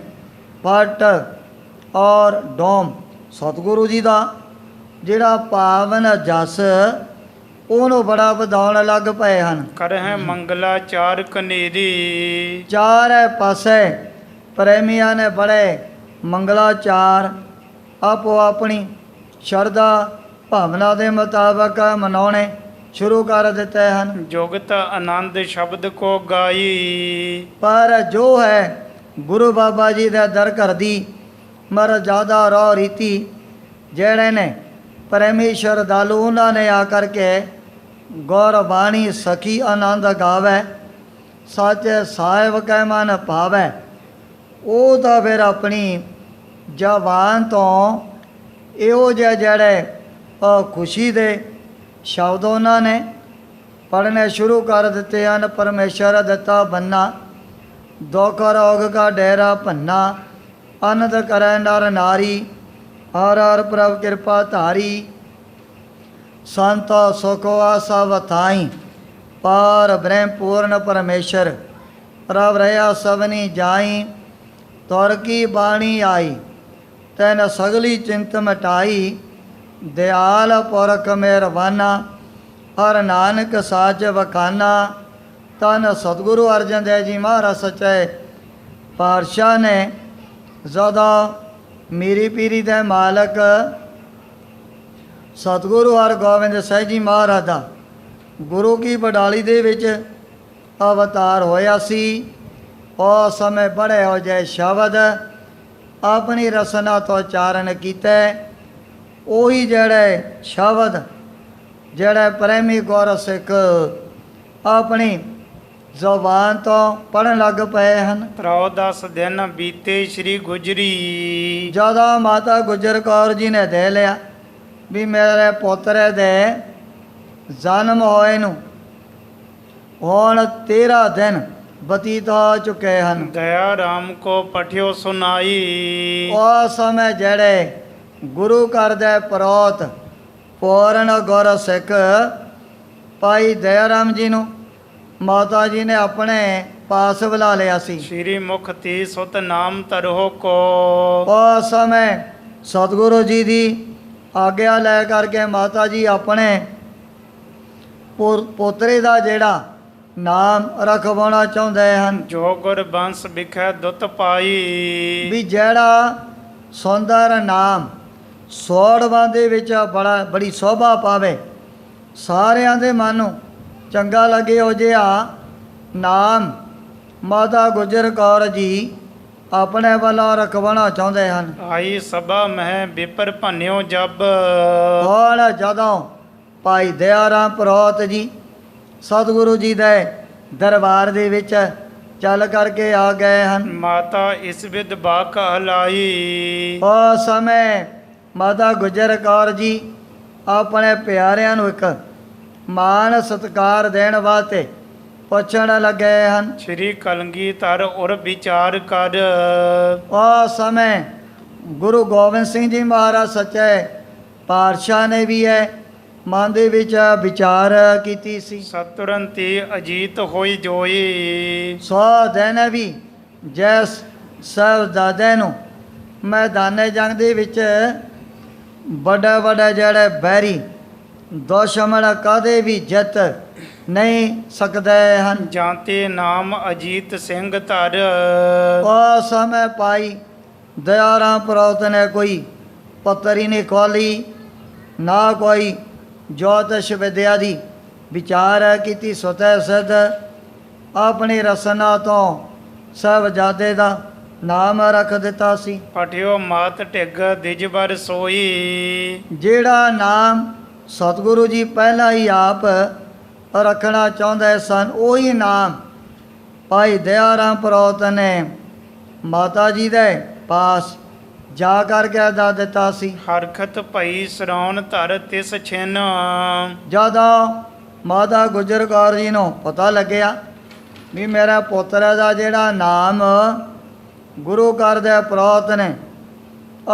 ਭੱਟ ਔਰ ਡੋਮ ਸਤਿਗੁਰੂ ਜੀ ਦਾ ਜਿਹੜਾ ਪਾਵਨ ਜਸ ਉਹਨੂੰ ਬੜਾ ਵਧਾਉਣ ਲੱਗ ਪਏ ਹਨ। ਕਰਹਿ ਮੰਗਲਾ ਚਾਰ ਕਨੇਰੀ, ਚਾਰੇ ਪਾਸੇ ਪ੍ਰੇਮੀਆਂ ਨੇ ਬੜੇ ਮੰਗਲਾਚਾਰ ਆਪੋ ਆਪਣੀ ਸ਼ਰਧਾ ਭਾਵਨਾ ਦੇ ਮੁਤਾਬਕ ਮਨਾਉਣੇ ਸ਼ੁਰੂ ਕਰ ਦਿੱਤੇ ਹਨ। ਜੁਗਤ ਆਨੰਦ ਸ਼ਬਦ ਕੋ ਗਾਈ, ਪਰ ਜੋ ਹੈ ਗੁਰੂ ਬਾਬਾ ਜੀ ਦੇ ਦਰ ਘਰ ਦੀ ਮਰਜ਼ਾਦਾ ਰੋ ਰੀਤੀ ਜਿਹੜੇ ਨੇ ਪ੍ਰੇਮੀ ਸ਼ਰਧਾਲੂ ਉਹਨਾਂ ਨੇ ਆ ਕਰਕੇ ਗੌਰਬਾਣੀ ਸਖੀ ਆਨੰਦ ਗਾਵੇ, ਸੱਚ ਸਾਹਿਬ ਕੈ ਮਨ ਭਾਵੈ, ਉਹ ਤਾਂ ਫਿਰ ਆਪਣੀ ਜ਼ਬਾਨ ਤੋਂ ਇਹੋ ਜਿਹੇ ਜਿਹੜੇ ਖੁਸ਼ੀ ਦੇ ਸ਼ਬਦ ਉਹਨਾਂ ਨੇ ਪੜ੍ਹਨੇ ਸ਼ੁਰੂ ਕਰ ਦਿੱਤੇ ਹਨ। ਪਰਮੇਸ਼ਰ ਦਿੱਤਾ ਬੰਨਾ, ਦੁੱਖ ਰੋਗ ਕਾ ਡੇਰਾ ਭੰਨਾ, ਅਨੰਦ ਕਰੈ ਨਰ ਨਾਰੀ, ਹਰ ਹਰ ਪ੍ਰਭ ਕਿਰਪਾ ਧਾਰੀ, ਸੰਤ ਸੁਖ ਆਸਾ ਵਥਾਈ, ਪਾਰ ਬ੍ਰਹਮ ਪੂਰਨ ਪਰਮੇਸ਼ਰ, ਪ੍ਰਭ ਰਹਾ ਸਭਨੀ ਜਾਈ, ਤੁਰ ਕੀ ਬਾਣੀ ਆਈ, ਤੈਨ ਸਗਲੀ ਚਿੰਤ ਮਟਾਈ, ਦਿਆਲ ਪੁਰਖ ਮਿਹਰਬਾਨਾ, ਹਰ ਨਾਨਕ ਸਾਚ ਵਖਾਨਾ। ਧੰਨ ਸਤਿਗੁਰੂ ਅਰਜਨ ਦੇਵ ਜੀ ਮਹਾਰਾਜ ਸੱਚੇ ਪਾਤਸ਼ਾਹ ਨੇ ਜਦੋਂ ਮੀਰੀ ਪੀਰੀ ਦੇ ਮਾਲਕ ਸਤਿਗੁਰੂ ਹਰਗੋਬਿੰਦ ਸਾਹਿਬ ਜੀ ਮਹਾਰਾਜ ਦਾ ਗੁਰੂ ਕੀ ਬਡਾਲੀ ਦੇ ਵਿੱਚ ਅਵਤਾਰ ਹੋਇਆ ਸੀ, ਉਸ ਸਮੇਂ ਬੜੇ ਹੋ ਜਾਏ ਸ਼ਬਦ ਆਪਣੀ ਰਸਨਾ ਤੋਂ ਉਚਾਰਨ ਕੀਤੇ। ਉਹੀ ਜਿਹੜੇ ਸ਼ਬਦ ਜਿਹੜੇ ਪ੍ਰੇਮੀ ਗੁਰ ਸਿੱਖ ਆਪਣੀ ਜ਼ੁਬਾਨ ਤੋਂ ਪੜ੍ਹਨ ਲੱਗ ਪਏ ਹਨ। 10 ਦਿਨ ਬੀਤੇ ਸ੍ਰੀ ਗੁਜਰੀ, ਜਦੋਂ ਮਾਤਾ ਗੁਜਰ ਕੌਰ ਜੀ ਨੇ ਦੇ ਲਿਆ ਵੀ ਮੇਰੇ ਪੋਤਰੇ ਦੇ ਜਨਮ ਹੋਏ ਨੂੰ ਹੁਣ 13 ਦਿਨ ਬਤੀਤ ਹੋ ਚੁੱਕੇ ਹਨ। ਦਇਆ ਰਾਮ ਕੋ ਪਠਿਓ ਸੁਨਾਈ, ਉਸ ਸਮੇਂ ਜਿਹੜੇ ਗੁਰੂ ਘਰ ਦੇ ਪ੍ਰੋਤ ਪੂਰਨ ਗੁਰ ਸਿੱਖ ਭਾਈ ਦਇਆ ਰਾਮ ਜੀ ਨੂੰ ਮਾਤਾ ਜੀ ਨੇ ਆਪਣੇ ਪਾਸ ਬੁਲਾ ਲਿਆ ਸੀ। ਸ਼੍ਰੀ ਮੁਖ ਤੀ ਸੁਤ ਨਾਮ ਤਰੋ ਕੋ, ਉਸ ਸਮੇਂ ਸਤਿਗੁਰੂ ਜੀ ਦੀ ਆਗਿਆ ਲੈ ਕਰਕੇ ਮਾਤਾ ਜੀ ਆਪਣੇ ਪੋਤਰੇ ਦਾ ਜਿਹੜਾ ਨਾਮ ਰਖਵਾਉਣਾ ਚਾਹੁੰਦੇ ਹਨ। ਜੋ ਗੁਰ ਬੰਸ ਵਿਖੈ ਦੁੱਤ ਪਾਈ, ਵੀ ਜਿਹੜਾ ਸੁੰਦਰ ਨਾਮ ਸੋੜਵਾਂ ਦੇ ਵਿੱਚ ਬੜੀ ਸ਼ੋਭਾ ਪਾਵੇ, ਸਾਰਿਆਂ ਦੇ ਮਨ ਨੂੰ ਚੰਗਾ ਲੱਗੇ ਹੋ ਜਿਹਾ ਨਾਮ ਮਾਤਾ ਗੁਜਰ ਕੌਰ ਜੀ ਆਪਣੇ ਵੱਲੋਂ ਰਖਵਾਉਣਾ ਚਾਹੁੰਦੇ ਹਨ। ਆਈ ਸਭਾ ਮਹਿ ਵਿਪਰ ਭੰਨਿਓ ਜਬ, ਹੁਣ ਜਦੋਂ ਭਾਈ ਦਇਆ ਰਾਮ ਪ੍ਰੋਤ ਜੀ ਸਤਿਗੁਰੂ ਜੀ ਦੇ ਦਰਬਾਰ ਦੇ ਵਿੱਚ ਚੱਲ ਕਰਕੇ ਆ ਗਏ ਹਨ। ਮਾਤਾ ਇਸ ਵਿਦ ਬਾਕ ਹਲਾਈ। ਉਸ ਸਮੇਂ ਮਾਤਾ ਗੁਜਰ ਕੌਰ ਜੀ ਆਪਣੇ ਪਿਆਰਿਆਂ ਨੂੰ ਇੱਕ ਮਾਣ ਸਤਿਕਾਰ ਦੇਣ ਵਾਸਤੇ ਪੁੱਛਣ ਲੱਗੇ ਹਨ। ਸ੍ਰੀ ਕਲਗੀਧਰ ਉਰ ਵਿਚਾਰ ਕਰ। ਉਸ ਸਮੇਂ ਗੁਰੂ ਗੋਬਿੰਦ ਸਿੰਘ ਜੀ ਮਹਾਰਾਜ ਸੱਚੇ ਪਾਤਸ਼ਾਹ ਨੇ ਵੀ ਇਹ ਮਨ ਦੇ ਵਿੱਚ ਵਿਚਾਰ ਕੀਤੀ ਸੀ। ਸਤੁਰੰਤੀ ਅਜੀਤ ਹੋਈ ਜੋਈ। ਸੋ ਦਿਨ ਵੀ ਜਿਸ ਸਾਹਿਬਜ਼ਾਦੇ ਨੂੰ ਮੈਦਾਨੇ ਜੰਗ ਦੇ ਵਿੱਚ ਵੱਡੇ ਵੱਡੇ ਜਿਹੜੇ ਬੈਰੀ ਦੁਸ਼ਮਣ ਕਦੇ ਵੀ ਜਿੱਤ ਨਹੀਂ ਸਕਦੇ ਹਨ। ਜਾਂਤੇ ਨਾਮ ਅਜੀਤ ਸਿੰਘ ਧਰ। ਉਸ ਸਮੇਂ ਭਾਈ ਦਇਆ ਰਾਮ ਪ੍ਰੋਤ ਨੇ ਕੋਈ ਪੱਤਰੀ ਨਹੀਂ ਖੋਲੀ, ਨਾ ਕੋਈ ਜੋਤਿਸ਼ ਵਿਦਿਆ ਦੀ ਵਿਚਾਰ ਕੀਤੀ। ਸੁਤੈ ਸਿੱਧ ਆਪਣੀ ਰਸਨਾ ਤੋਂ ਸਾਹਿਬਜ਼ਾਦੇ ਦਾ ਨਾਮ ਰੱਖ ਦਿੱਤਾ ਸੀ। ਪਠਿਓ ਮਾਤ ਢਿੱਗ ਦਿਜਬਰ ਸੋਈ। ਜਿਹੜਾ ਨਾਮ ਸਤਿਗੁਰੂ ਜੀ ਪਹਿਲਾਂ ਹੀ ਆਪ ਰੱਖਣਾ ਚਾਹੁੰਦੇ ਸਨ, ਉਹੀ ਨਾਮ ਭਾਈ ਦਇਆ ਰਾਮ ਪ੍ਰੋਤ ਨੇ ਮਾਤਾ ਜੀ ਦੇ ਪਾਸ ਜਾ ਕਰਕੇ ਦੱਸ ਦਿੱਤਾ ਸੀ। ਹਰਖਤ ਭਈ ਸਰਾਉਣ ਧਰ ਤਿਸ ਛਿਨ। ਜਦੋਂ ਮਾਤਾ ਗੁਜਰ ਕੌਰ ਜੀ ਨੂੰ ਪਤਾ ਲੱਗਿਆ ਵੀ ਮੇਰਾ ਪੁੱਤਰ ਦਾ ਜਿਹੜਾ ਨਾਮ ਗੁਰੂ ਘਰ ਦੇ ਪ੍ਰੋਤ ਨੇ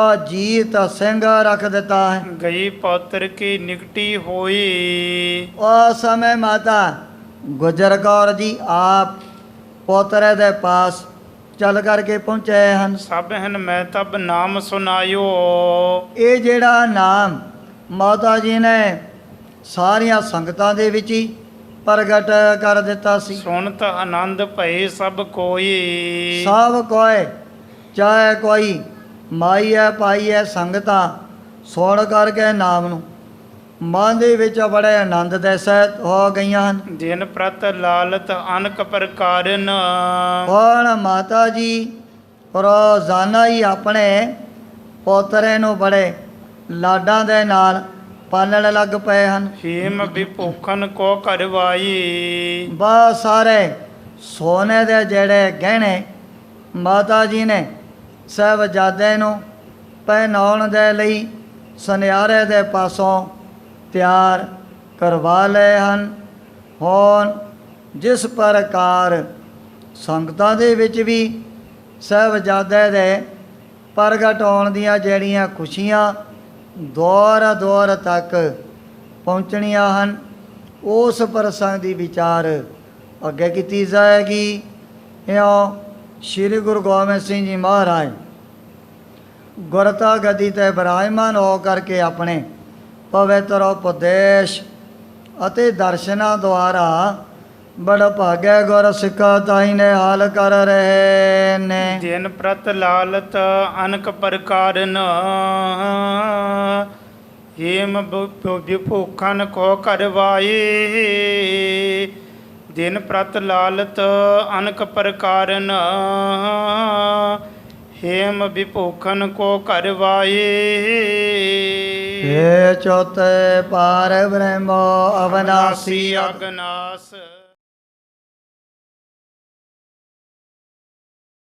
ਅਜੀਤ ਸਿੰਘ ਰੱਖ ਦਿੱਤਾ ਹੈ। ਗਈ ਪੌਤਰ ਕੀ ਨਿਕਟੀ ਹੋਈ। ਉਸ ਸਮੇਂ ਮਾਤਾ ਗੁਜਰ ਕੌਰ ਜੀ ਆਪ ਪੋਤਰੇ ਦੇ ਪਾਸ ਚੱਲ ਕਰਕੇ ਪਹੁੰਚੇ ਹਨ। ਸਭ ਹਨ ਮੈਂ ਤਬ ਨਾਮ ਸੁਨਾਇਓ। ਇਹ ਜਿਹੜਾ ਨਾਮ ਮਾਤਾ ਜੀ ਨੇ ਸਾਰੀਆਂ ਸੰਗਤਾਂ ਦੇ ਵਿੱਚ ਹੀ ਪ੍ਰਗਟ ਕਰ ਦਿੱਤਾ ਸੀ। ਸੁਣਤ ਆਨੰਦ ਭਏ ਸਭ ਕੋਈ। ਸਭ ਕੋਏ ਚਾਹੇ ਕੋਈ ਮਾਈ ਹੈ ਭਾਈ ਹੈ ਸੰਗਤਾਂ ਸੁਣ ਕਰਕੇ ਨਾਮ ਨੂੰ ਮਨ ਦੇ ਵਿੱਚ ਬੜੇ ਆਨੰਦ ਦੇ ਸਹਿਤ ਹੋ ਗਈਆਂ ਹਨ। ਦਿਨ ਪ੍ਰਤ ਲਾਲਤ ਅਨਕ ਪ੍ਰਕਾਰਨ। ਹੁਣ ਮਾਤਾ ਜੀ ਰੋਜ਼ਾਨਾ ਹੀ ਆਪਣੇ ਪੋਤਰੇ ਨੂੰ ਬੜੇ ਲਾਡਾਂ ਦੇ ਨਾਲ ਪਾਲਣ ਲੱਗ ਪਏ ਹਨ। ਹੀਮ ਵਿਭੂਖਨ ਕੋ ਕਰਵਾਈ। ਬਹੁਤ ਸਾਰੇ ਸੋਨੇ ਦੇ ਜਿਹੜੇ ਗਹਿਣੇ ਮਾਤਾ ਜੀ ਨੇ ਸਾਹਿਬਜ਼ਾਦੇ ਨੂੰ ਪਹਿਨਾਉਣ ਦੇ ਲਈ ਸੁਨਿਆਰੇ ਦੇ ਪਾਸੋਂ ਤਿਆਰ ਕਰਵਾ ਲਏ ਹਨ। ਹੁਣ ਜਿਸ ਪ੍ਰਕਾਰ ਸੰਗਤਾਂ ਦੇ ਵਿੱਚ ਵੀ ਸਾਹਿਬਜ਼ਾਦੇ ਦੇ ਪ੍ਰਗਟ ਹੋਣ ਦੀਆਂ ਜਿਹੜੀਆਂ ਖੁਸ਼ੀਆਂ ਦੌਰ ਦੌਰ ਤੱਕ ਪਹੁੰਚਣੀਆਂ ਹਨ, ਉਸ ਪ੍ਰਸੰਗ ਦੀ ਵਿਚਾਰ ਅੱਗੇ ਕੀਤੀ ਜਾਏਗੀ। ਇਉਂ ਸ਼੍ਰੀ ਗੁਰੂ ਗੋਬਿੰਦ ਸਿੰਘ ਜੀ ਮਹਾਰਾਜ ਗੁਰਤਾ ਗੱਦੀ 'ਤੇ ਬਿਰਾਜਮਾਨ ਹੋ ਕਰਕੇ ਆਪਣੇ ਪਵਿੱਤਰ ਉਪਦੇਸ਼ ਅਤੇ ਦਰਸ਼ਨਾਂ ਦੁਆਰਾ ਬੜ ਭਾਗੇ ਗੁਰ ਸਿੱਖਾ ਤਾਈ ਨੇ ਹਾਲ ਕਰ ਰਹੇ ਨੇ। ਦਿਨ ਪ੍ਰਤ ਲਾਲਤ ਅਨਕ ਪ੍ਰਕਾਰਨ। ਹੀਮ ਵਿਭੂਖਨ ਕੋ ਕਰਵਾਈ। ਦਿਨ ਪ੍ਰਤ ਲਾਲਤ ਅਨਕ ਪ੍ਰਕਾਰਨ। ਹੇਮ ਵਿਭੂਖਨ ਕੋ ਕਰਵਾਈ। हे चौथे पार ब्रह्मो अवनासी ਅਗਨਾਸ।